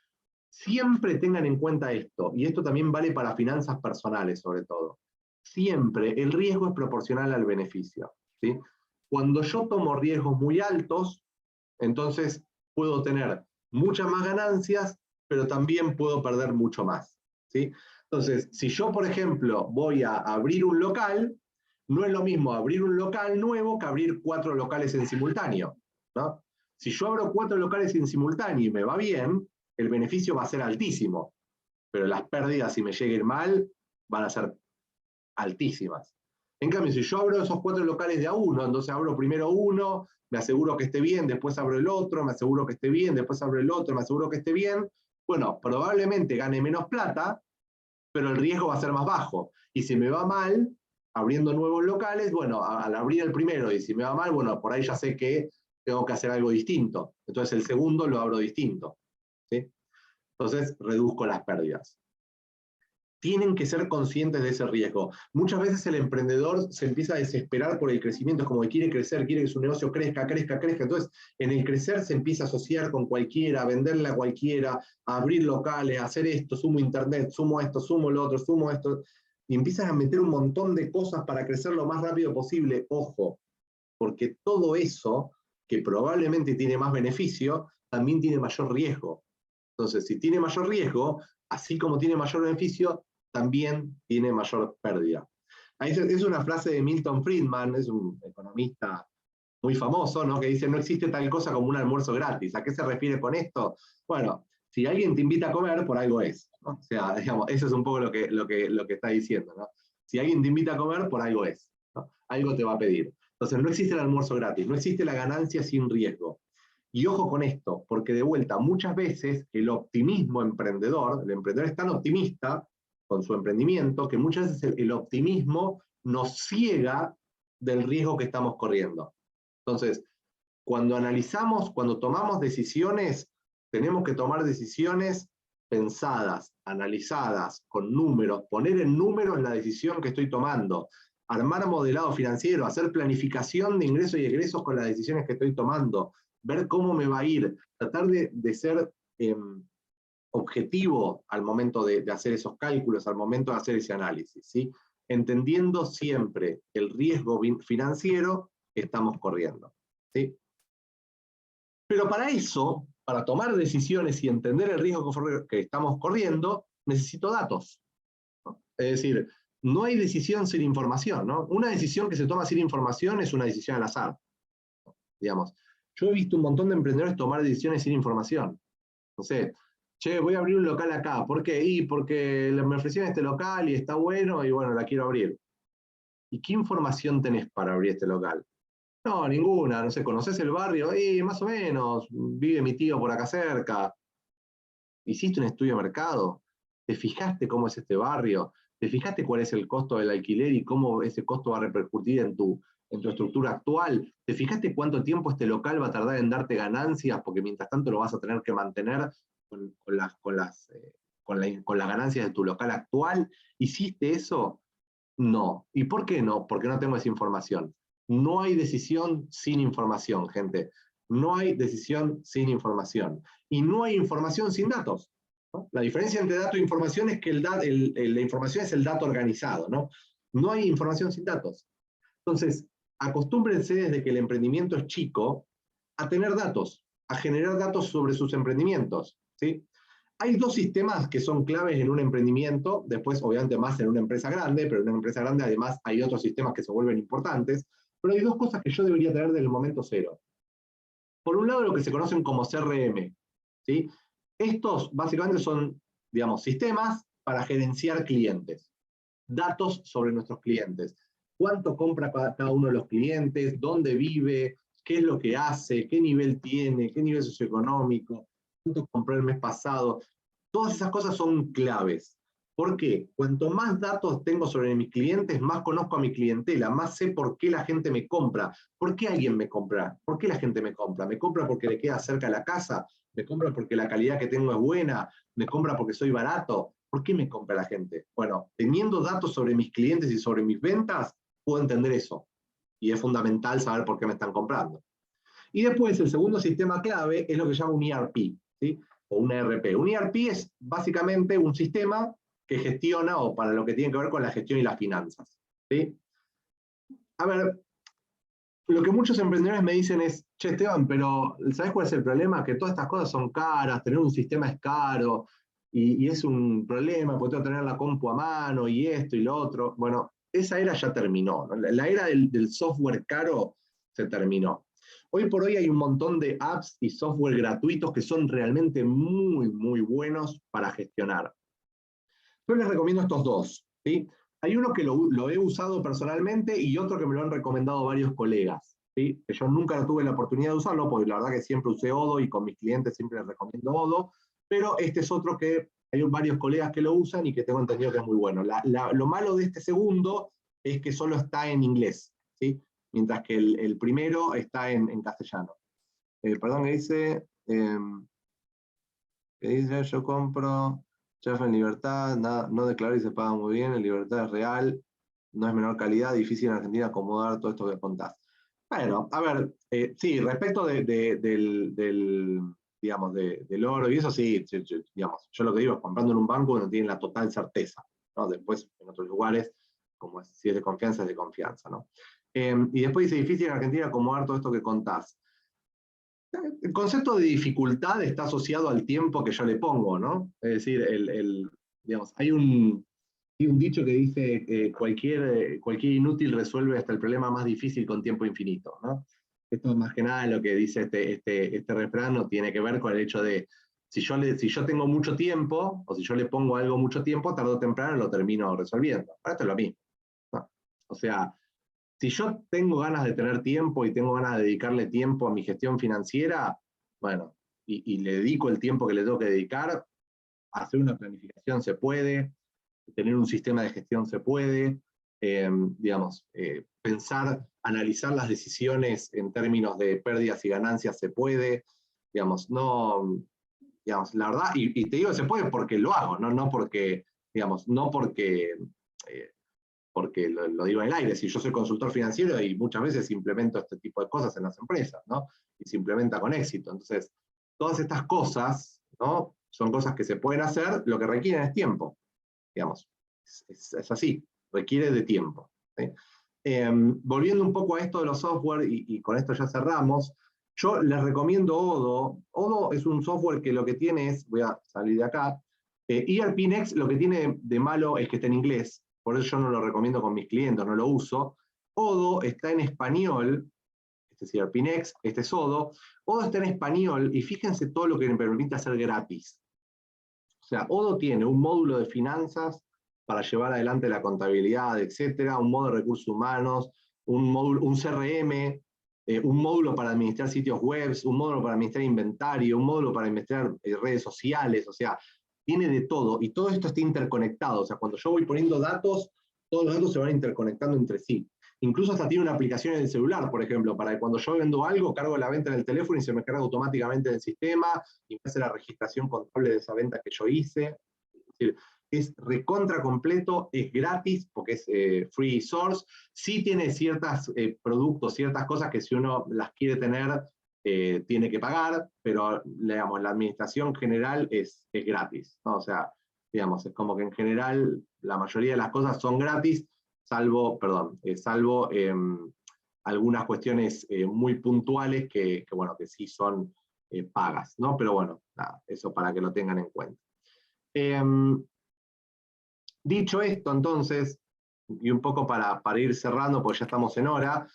Speaker 2: siempre tengan en cuenta esto, y esto también vale para finanzas personales sobre todo. Siempre el riesgo es proporcional al beneficio, ¿sí? Cuando yo tomo riesgos muy altos, entonces puedo tener muchas más ganancias pero también puedo perder mucho más, ¿sí? Entonces, si yo, por ejemplo, voy a abrir un local, no es lo mismo abrir un local nuevo que abrir 4 locales en simultáneo, ¿no? Si yo abro 4 locales en simultáneo y me va bien, el beneficio va a ser altísimo, pero las pérdidas, si me llega a ir mal, van a ser altísimas. En cambio, si yo abro esos 4 locales de a uno, entonces abro primero uno, me aseguro que esté bien, después abro el otro, me aseguro que esté bien, después abro el otro, me aseguro que esté bien, bueno, probablemente gane menos plata, pero el riesgo va a ser más bajo. Y si me va mal, abriendo nuevos locales, bueno, al abrir el primero, y si me va mal, bueno, por ahí ya sé que tengo que hacer algo distinto. Entonces el segundo lo abro distinto, ¿sí? Entonces reduzco las pérdidas. Tienen que ser conscientes de ese riesgo. Muchas veces el emprendedor se empieza a desesperar por el crecimiento, es como que quiere crecer, quiere que su negocio crezca, crezca, crezca. Entonces, en el crecer se empieza a asociar con cualquiera, a venderle a cualquiera, a abrir locales, a hacer esto, sumo internet, sumo esto, sumo lo otro, sumo esto. Y empiezan a meter un montón de cosas para crecer lo más rápido posible. Ojo, porque todo eso, que probablemente tiene más beneficio, también tiene mayor riesgo. Entonces, si tiene mayor riesgo, así como tiene mayor beneficio, también tiene mayor pérdida. Es una frase de Milton Friedman, es un economista muy famoso, ¿no? Que dice, no existe tal cosa como un almuerzo gratis. ¿A qué se refiere con esto? Bueno, si alguien te invita a comer, por algo es, ¿no? O sea, digamos, eso es un poco lo que está diciendo, ¿no? Si alguien te invita a comer, por algo es, ¿no? Algo te va a pedir. Entonces, no existe el almuerzo gratis, no existe la ganancia sin riesgo. Y ojo con esto, porque de vuelta, muchas veces el optimismo emprendedor, el emprendedor es tan optimista con su emprendimiento, que muchas veces el optimismo nos ciega del riesgo que estamos corriendo. Entonces, cuando analizamos, cuando tomamos decisiones, tenemos que tomar decisiones pensadas, analizadas, con números, poner en números la decisión que estoy tomando, armar modelado financiero, hacer planificación de ingresos y egresos con las decisiones que estoy tomando, ver cómo me va a ir, tratar de ser objetivo al momento de hacer esos cálculos, al momento de hacer ese análisis, ¿sí? Entendiendo siempre el riesgo financiero que estamos corriendo, ¿sí? Pero para eso, para tomar decisiones y entender el riesgo que estamos corriendo, necesito datos, ¿no? Es decir, no hay decisión sin información, ¿no? Una decisión que se toma sin información es una decisión al azar, ¿no? Digamos, yo he visto un montón de emprendedores tomar decisiones sin información. No sé, che, voy a abrir un local acá. ¿Por qué? Y porque me ofrecieron este local y está bueno y bueno, la quiero abrir. ¿Y qué información tenés para abrir este local? No, ninguna. No sé, ¿conocés el barrio? Más o menos. Vive mi tío por acá cerca. ¿Hiciste un estudio de mercado? ¿Te fijaste cómo es este barrio? ¿Te fijaste cuál es el costo del alquiler y cómo ese costo va a repercutir en tu estructura actual? ¿Te fijaste cuánto tiempo este local va a tardar en darte ganancias? Porque mientras tanto lo vas a tener que mantener con las ganancias de tu local actual. ¿Hiciste eso? No. ¿Y por qué no? Porque no tengo esa información. No hay decisión sin información, gente. No hay decisión sin información. Y no hay información sin datos, ¿no? La diferencia entre dato e información es que la información es el dato organizado, ¿no? No hay información sin datos. Entonces, acostúmbrense desde que el emprendimiento es chico a tener datos, a generar datos sobre sus emprendimientos, ¿sí? Hay 2 sistemas que son claves en un emprendimiento, después obviamente más en una empresa grande, pero en una empresa grande además hay otros sistemas que se vuelven importantes, pero hay 2 cosas que yo debería tener desde el momento cero. Por un lado, lo que se conocen como CRM, ¿sí? Estos básicamente son, digamos, sistemas para gerenciar clientes, datos sobre nuestros clientes. ¿Cuánto compra cada uno de los clientes? ¿Dónde vive? ¿Qué es lo que hace? ¿Qué nivel tiene? ¿Qué nivel socioeconómico? ¿Cuánto compró el mes pasado? Todas esas cosas son claves. ¿Por qué? Cuanto más datos tengo sobre mis clientes, más conozco a mi clientela, más sé por qué la gente me compra. ¿Por qué alguien me compra? ¿Por qué la gente me compra? ¿Me compra porque le queda cerca de la casa? ¿Me compra porque la calidad que tengo es buena? ¿Me compra porque soy barato? ¿Por qué me compra la gente? Bueno, teniendo datos sobre mis clientes y sobre mis ventas, puedo entender eso. Y es fundamental saber por qué me están comprando. Y después, el segundo sistema clave es lo que se llama un ERP, ¿sí? O un ERP. Un ERP es básicamente un sistema que gestiona, o para lo que tiene que ver con la gestión y las finanzas, ¿sí? A ver, lo que muchos emprendedores me dicen es, che, Esteban, pero ¿sabes cuál es el problema? Que todas estas cosas son caras, tener un sistema es caro, y es un problema, porque tengo que tener la compu a mano, y esto y lo otro. Bueno, esa era ya terminó, ¿no? La era del software caro se terminó. Hoy por hoy hay un montón de apps y software gratuitos que son realmente muy, muy buenos para gestionar. Yo les recomiendo estos dos, ¿sí? Hay uno que lo he usado personalmente y otro que me lo han recomendado varios colegas, ¿sí? Que yo nunca tuve la oportunidad de usarlo, porque la verdad que siempre usé Odoo y con mis clientes siempre les recomiendo Odoo, pero este es otro que hay varios colegas que lo usan y que tengo entendido que es muy bueno. Lo malo de este segundo es que solo está en inglés, ¿sí? Mientras que el primero está en castellano. Perdón, que dice, yo compro Chef en Libertad, no declaro y se paga muy bien, en Libertad es real, no es menor calidad, difícil en Argentina acomodar todo esto que contás. Bueno, a ver, sí, respecto digamos, del oro y eso sí, digamos, yo lo que digo es comprando en un banco donde tienen la total certeza, ¿no? Después en otros lugares, como si es de confianza, ¿no? Y después dice, difícil en Argentina acomodar todo esto que contás. El concepto de dificultad está asociado al tiempo que yo le pongo, ¿no? Es decir, digamos, hay un dicho que dice cualquier inútil resuelve hasta el problema más difícil con tiempo infinito, ¿no? Esto más que nada lo que dice este refrán no tiene que ver con el hecho de si yo tengo mucho tiempo, o si yo le pongo algo mucho tiempo, tarde o temprano lo termino resolviendo. Ahora esto es lo mismo, ¿no? O sea, si yo tengo ganas de tener tiempo y tengo ganas de dedicarle tiempo a mi gestión financiera, bueno, y le dedico el tiempo que le tengo que dedicar, hacer una planificación se puede, tener un sistema de gestión se puede, digamos, pensar, analizar las decisiones en términos de pérdidas y ganancias se puede, digamos, no, digamos, la verdad, y te digo se puede porque lo hago, no porque, digamos, no porque lo digo en el aire, si yo soy consultor financiero y muchas veces implemento este tipo de cosas en las empresas, ¿no? Y se implementa con éxito. Entonces, todas estas cosas, ¿no? Son cosas que se pueden hacer, lo que requieren es tiempo, digamos. Es así, requiere de tiempo, ¿sí? Volviendo un poco a esto de los software, y con esto ya cerramos, yo les recomiendo Odoo. Odoo es un software que lo que tiene es, voy a salir de acá, ERP Next lo que tiene de malo es que está en inglés, por eso yo no lo recomiendo con mis clientes, no lo uso. Odoo está en español, este es ERP Next, este es Odoo. Odoo está en español y fíjense todo lo que me permite hacer gratis. O sea, Odoo tiene un módulo de finanzas para llevar adelante la contabilidad, etcétera, un módulo de recursos humanos, un CRM, un módulo para administrar sitios web, un módulo para administrar inventario, un módulo para administrar redes sociales, o sea, tiene de todo, y todo esto está interconectado, o sea, cuando yo voy poniendo datos, todos los datos se van interconectando entre sí. Incluso hasta tiene una aplicación en el celular, por ejemplo, para que cuando yo vendo algo, cargo la venta en el teléfono y se me carga automáticamente en el sistema, y me hace la registración contable de esa venta que yo hice. Es decir, es recontra completo, es gratis, porque es free source, sí tiene ciertos productos, ciertas cosas que si uno las quiere tener, tiene que pagar, pero digamos, la administración general es gratis, ¿no? O sea, digamos, es como que en general la mayoría de las cosas son gratis, salvo algunas cuestiones muy puntuales bueno, que sí son pagas, ¿no? Pero bueno, nada, eso para que lo tengan en cuenta. Dicho esto, entonces, y un poco para ir cerrando, porque ya estamos en hora,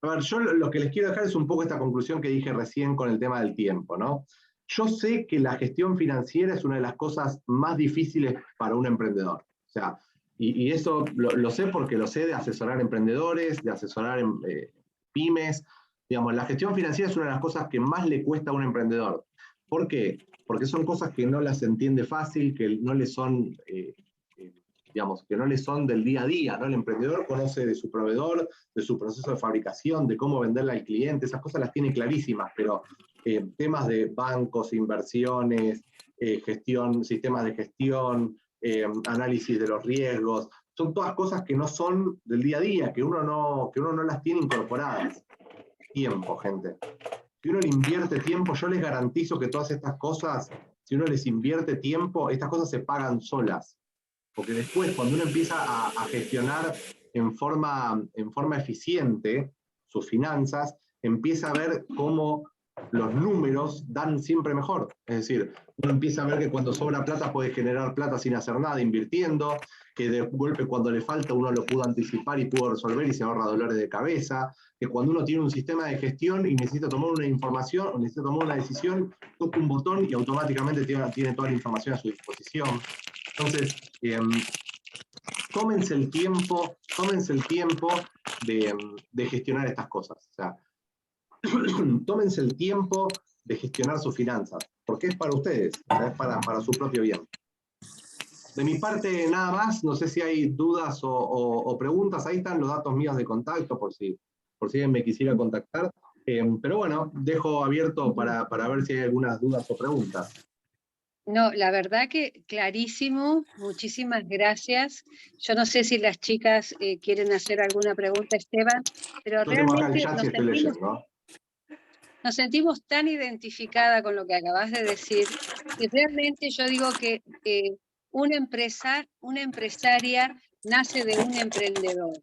Speaker 2: a ver, yo lo que les quiero dejar es un poco esta conclusión que dije recién con el tema del tiempo, ¿no? Yo sé que la gestión financiera es una de las cosas más difíciles para un emprendedor. O sea, y eso lo sé porque lo sé de asesorar emprendedores, de asesorar pymes. Digamos, la gestión financiera es una de las cosas que más le cuesta a un emprendedor. ¿Por qué? Porque son cosas que no las entiende fácil, que no le son... digamos, que no le son del día a día, ¿no? El emprendedor conoce de su proveedor, de su proceso de fabricación, de cómo venderle al cliente, esas cosas las tiene clarísimas, pero temas de bancos, inversiones, gestión, sistemas de gestión, análisis de los riesgos, son todas cosas que no son del día a día, que uno no las tiene incorporadas. Tiempo, gente. Si uno le invierte tiempo, yo les garantizo que todas estas cosas, si uno les invierte tiempo, estas cosas se pagan solas. Porque después, cuando uno empieza a gestionar en forma eficiente sus finanzas, empieza a ver cómo los números dan siempre mejor. Es decir, uno empieza a ver que cuando sobra plata puede generar plata sin hacer nada, invirtiendo, que de golpe cuando le falta uno lo pudo anticipar y pudo resolver y se ahorra dolores de cabeza, que cuando uno tiene un sistema de gestión y necesita tomar una información o necesita tomar una decisión, toca un botón y automáticamente tiene toda la información a su disposición. Entonces, tómense el tiempo de gestionar estas cosas. O sea, tómense el tiempo de gestionar sus finanzas, porque es para ustedes, es para su propio bien. De mi parte, nada más. No sé si hay dudas o preguntas. Ahí están los datos míos de contacto, por si alguien me quisiera contactar. Pero bueno, dejo abierto para ver si hay algunas dudas o preguntas.
Speaker 3: No, la verdad que clarísimo, muchísimas gracias. Yo no sé si las chicas quieren hacer alguna pregunta, Esteban, pero
Speaker 2: Yo tengo acá el
Speaker 3: realmente
Speaker 2: chat y estoy leyendo.
Speaker 3: nos sentimos tan identificada con lo que acabas de decir, y realmente yo digo que una empresaria nace de un emprendedor.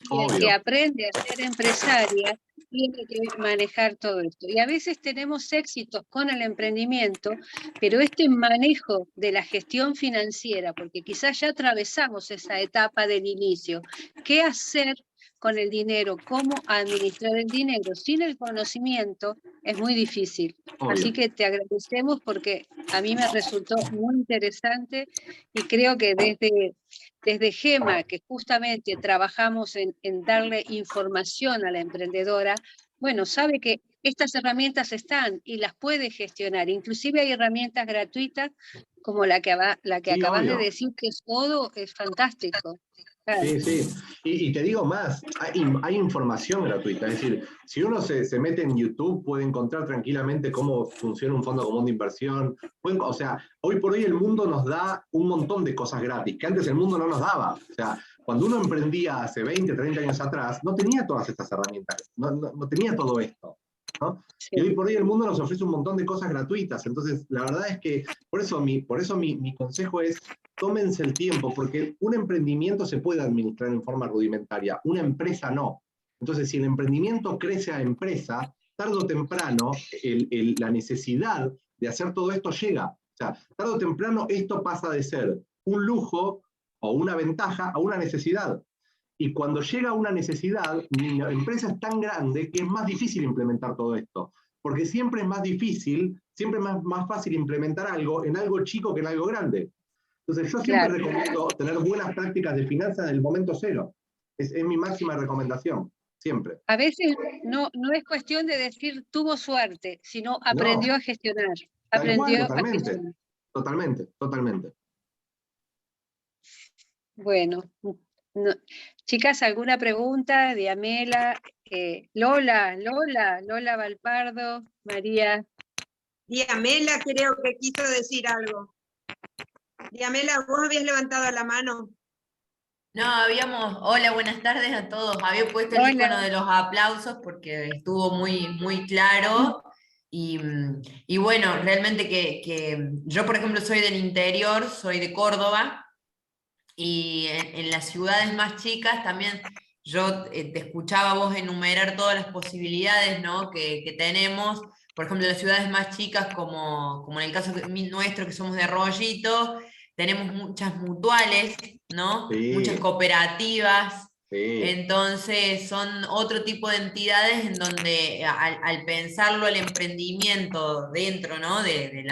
Speaker 3: Y el que
Speaker 2: Obvio.
Speaker 3: aprende a ser empresaria tiene que manejar todo esto. Y a veces tenemos éxitos con el emprendimiento, pero este manejo de la gestión financiera, porque quizás ya atravesamos esa etapa del inicio, ¿qué hacer con el dinero? ¿Cómo administrar el dinero? Sin el conocimiento es muy difícil.
Speaker 2: Obvio.
Speaker 3: Así que te agradecemos porque a mí me resultó muy interesante y creo que desde GEMA, que justamente trabajamos en darle información a la emprendedora, bueno, sabe que estas herramientas están y las puede gestionar. Inclusive hay herramientas gratuitas como la que
Speaker 2: Sí,
Speaker 3: acabas
Speaker 2: obvio.
Speaker 3: de decir, que es Odoo, es fantástico. Claro.
Speaker 2: Sí, sí. Y te digo más, hay información gratuita. Es decir, si uno se mete en YouTube, puede encontrar tranquilamente cómo funciona un fondo común de inversión. O sea, hoy por hoy el mundo nos da un montón de cosas gratis, que antes el mundo no nos daba. O sea, cuando uno emprendía hace 20, 30 años atrás, no tenía todas estas herramientas, no tenía todo esto, ¿no?
Speaker 3: Sí.
Speaker 2: Y hoy por hoy el mundo nos ofrece un montón de cosas gratuitas. Entonces, la verdad es que, por eso mi consejo es, tómense el tiempo, porque un emprendimiento se puede administrar en forma rudimentaria, una empresa no. Entonces, si el emprendimiento crece a empresa, tarde o temprano la necesidad de hacer todo esto llega. O sea, tarde o temprano esto pasa de ser un lujo o una ventaja a una necesidad. Y cuando llega una necesidad, mi empresa es tan grande que es más difícil implementar todo esto. Porque siempre es más difícil, siempre es más fácil implementar algo en algo chico que en algo grande. Entonces yo siempre recomiendo tener buenas prácticas de finanzas en el momento cero. Es mi máxima recomendación, siempre.
Speaker 3: A veces no es cuestión de decir tuvo suerte, sino aprendió a gestionar.
Speaker 2: Tal cual,
Speaker 3: Totalmente.
Speaker 2: Totalmente.
Speaker 3: Bueno, chicas, ¿alguna pregunta? Diamela, Lola Valpardo, María.
Speaker 5: Diamela creo que quiso decir algo. Diamela, vos habías levantado la mano.
Speaker 6: No, hola, buenas tardes a todos. Había puesto el icono de los aplausos porque estuvo muy claro. Y bueno, realmente que yo, por ejemplo, soy del interior, soy de Córdoba, y en las ciudades más chicas también yo te escuchaba vos enumerar todas las posibilidades, ¿no?, que tenemos. Por ejemplo, en las ciudades más chicas, como en el caso nuestro, que somos de Arroyito, tenemos muchas mutuales, ¿no?
Speaker 2: Sí.
Speaker 6: Muchas cooperativas.
Speaker 2: Sí.
Speaker 6: Entonces son otro tipo de entidades en donde al pensarlo el emprendimiento dentro, ¿no?, de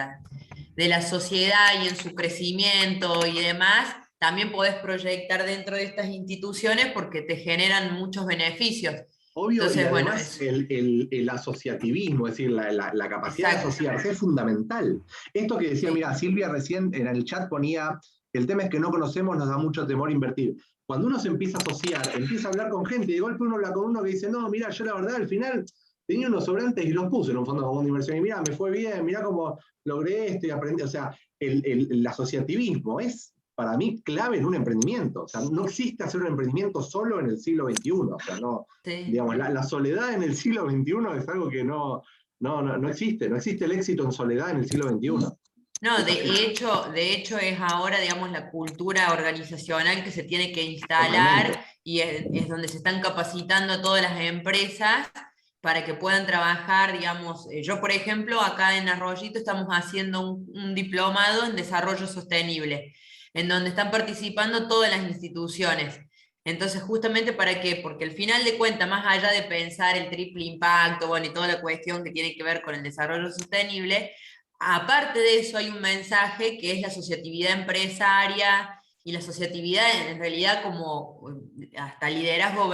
Speaker 6: la sociedad y en su crecimiento y demás, también podés proyectar dentro de estas instituciones porque te generan muchos beneficios.
Speaker 2: Obvio.
Speaker 6: Entonces,
Speaker 2: y además
Speaker 6: bueno,
Speaker 2: el asociativismo, es decir, la capacidad de asociarse es fundamental. Esto que decía, mira, Silvia recién en el chat ponía, el tema es que no conocemos, nos da mucho temor invertir. Cuando uno se empieza a asociar, empieza a hablar con gente, y de golpe uno habla con uno que dice, no, mira, yo la verdad al final tenía unos sobrantes y los puse en un fondo común de inversión, y mira, me fue bien, mira cómo logré esto y aprendí. O sea, el asociativismo es, para mí, clave en un emprendimiento. O sea, no existe hacer un emprendimiento solo en el siglo XXI. O sea, no, digamos, la soledad en el siglo XXI es algo que no existe. No existe el éxito en soledad en el siglo XXI.
Speaker 6: No, de hecho es ahora, digamos, la cultura organizacional que se tiene que instalar y es donde se están capacitando a todas las empresas para que puedan trabajar, digamos, yo por ejemplo, acá en Arroyito estamos haciendo un diplomado en desarrollo sostenible, en donde están participando todas las instituciones. Entonces, justamente ¿para qué? Porque al final de cuentas, más allá de pensar el triple impacto, bueno, y toda la cuestión que tiene que ver con el desarrollo sostenible, aparte de eso hay un mensaje que es la asociatividad empresaria y la asociatividad en realidad como hasta liderazgo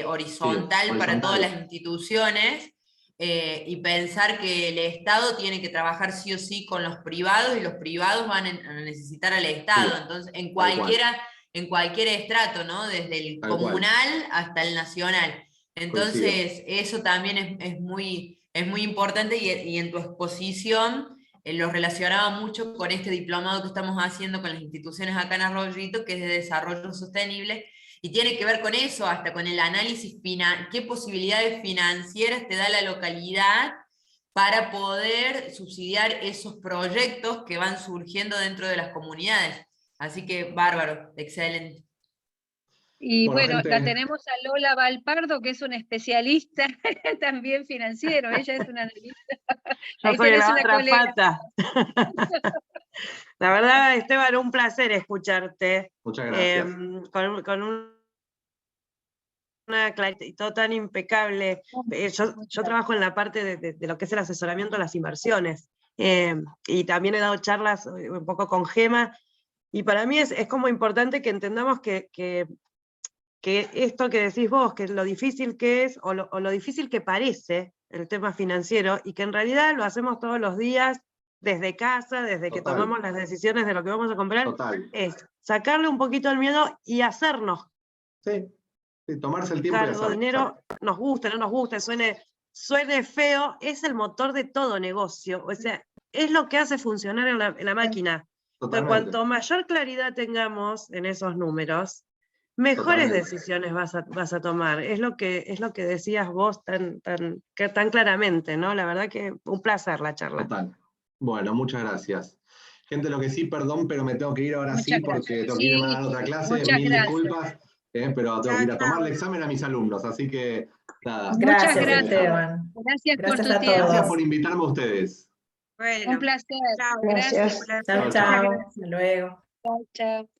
Speaker 6: horizontal para todas las instituciones, y pensar que el Estado tiene que trabajar sí o sí con los privados y los privados van a necesitar al Estado. Sí, entonces en cualquier estrato, ¿no? Desde el comunal hasta el nacional. Entonces eso también es muy importante y en tu exposición lo relacionaba mucho con este diplomado que estamos haciendo con las instituciones acá en Arroyito, que es de desarrollo sostenible, y tiene que ver con eso, hasta con el análisis qué posibilidades financieras te da la localidad para poder subsidiar esos proyectos que van surgiendo dentro de las comunidades. Así que bárbaro, excelente.
Speaker 3: Y bueno, la tenemos a Lola Valpardo, que es una especialista también financiero, ella es una analista.
Speaker 7: Yo soy la otra pata. La verdad, Esteban, un placer escucharte.
Speaker 2: Muchas gracias.
Speaker 7: Con una claridad tan impecable. Yo trabajo en la parte de lo que es el asesoramiento a las inversiones. Y también he dado charlas un poco con Gema. Y para mí es como importante que entendamos que esto que decís vos, que lo difícil que es, o lo difícil que parece el tema financiero, y que en realidad lo hacemos todos los días, desde casa, desde que tomamos las decisiones de lo que vamos a comprar, es sacarle un poquito el miedo y hacernos.
Speaker 2: Sí, tomarse el tiempo de hacerlo.
Speaker 7: Dinero, nos guste, no nos guste, suene feo, es el motor de todo negocio, o sea, es lo que hace funcionar en la máquina. Entonces, cuanto mayor claridad tengamos en esos números, mejores decisiones vas a tomar. Es lo que decías vos tan claramente, ¿no? La verdad que un placer la charla.
Speaker 2: Total. Bueno, muchas gracias. Gente, lo que sí, perdón, pero me tengo que ir ahora porque tengo que irme a dar otra clase. Mil disculpas, pero tengo que ir a tomarle examen a mis alumnos, así que nada.
Speaker 1: Gracias, Esteban.
Speaker 3: Gracias por tu
Speaker 1: a
Speaker 3: tiempo.
Speaker 2: Gracias por invitarme a ustedes.
Speaker 5: Bueno,
Speaker 3: un placer.
Speaker 5: chao.
Speaker 3: Gracias.
Speaker 1: Chao, chao. Hasta luego.
Speaker 3: Chao, chao.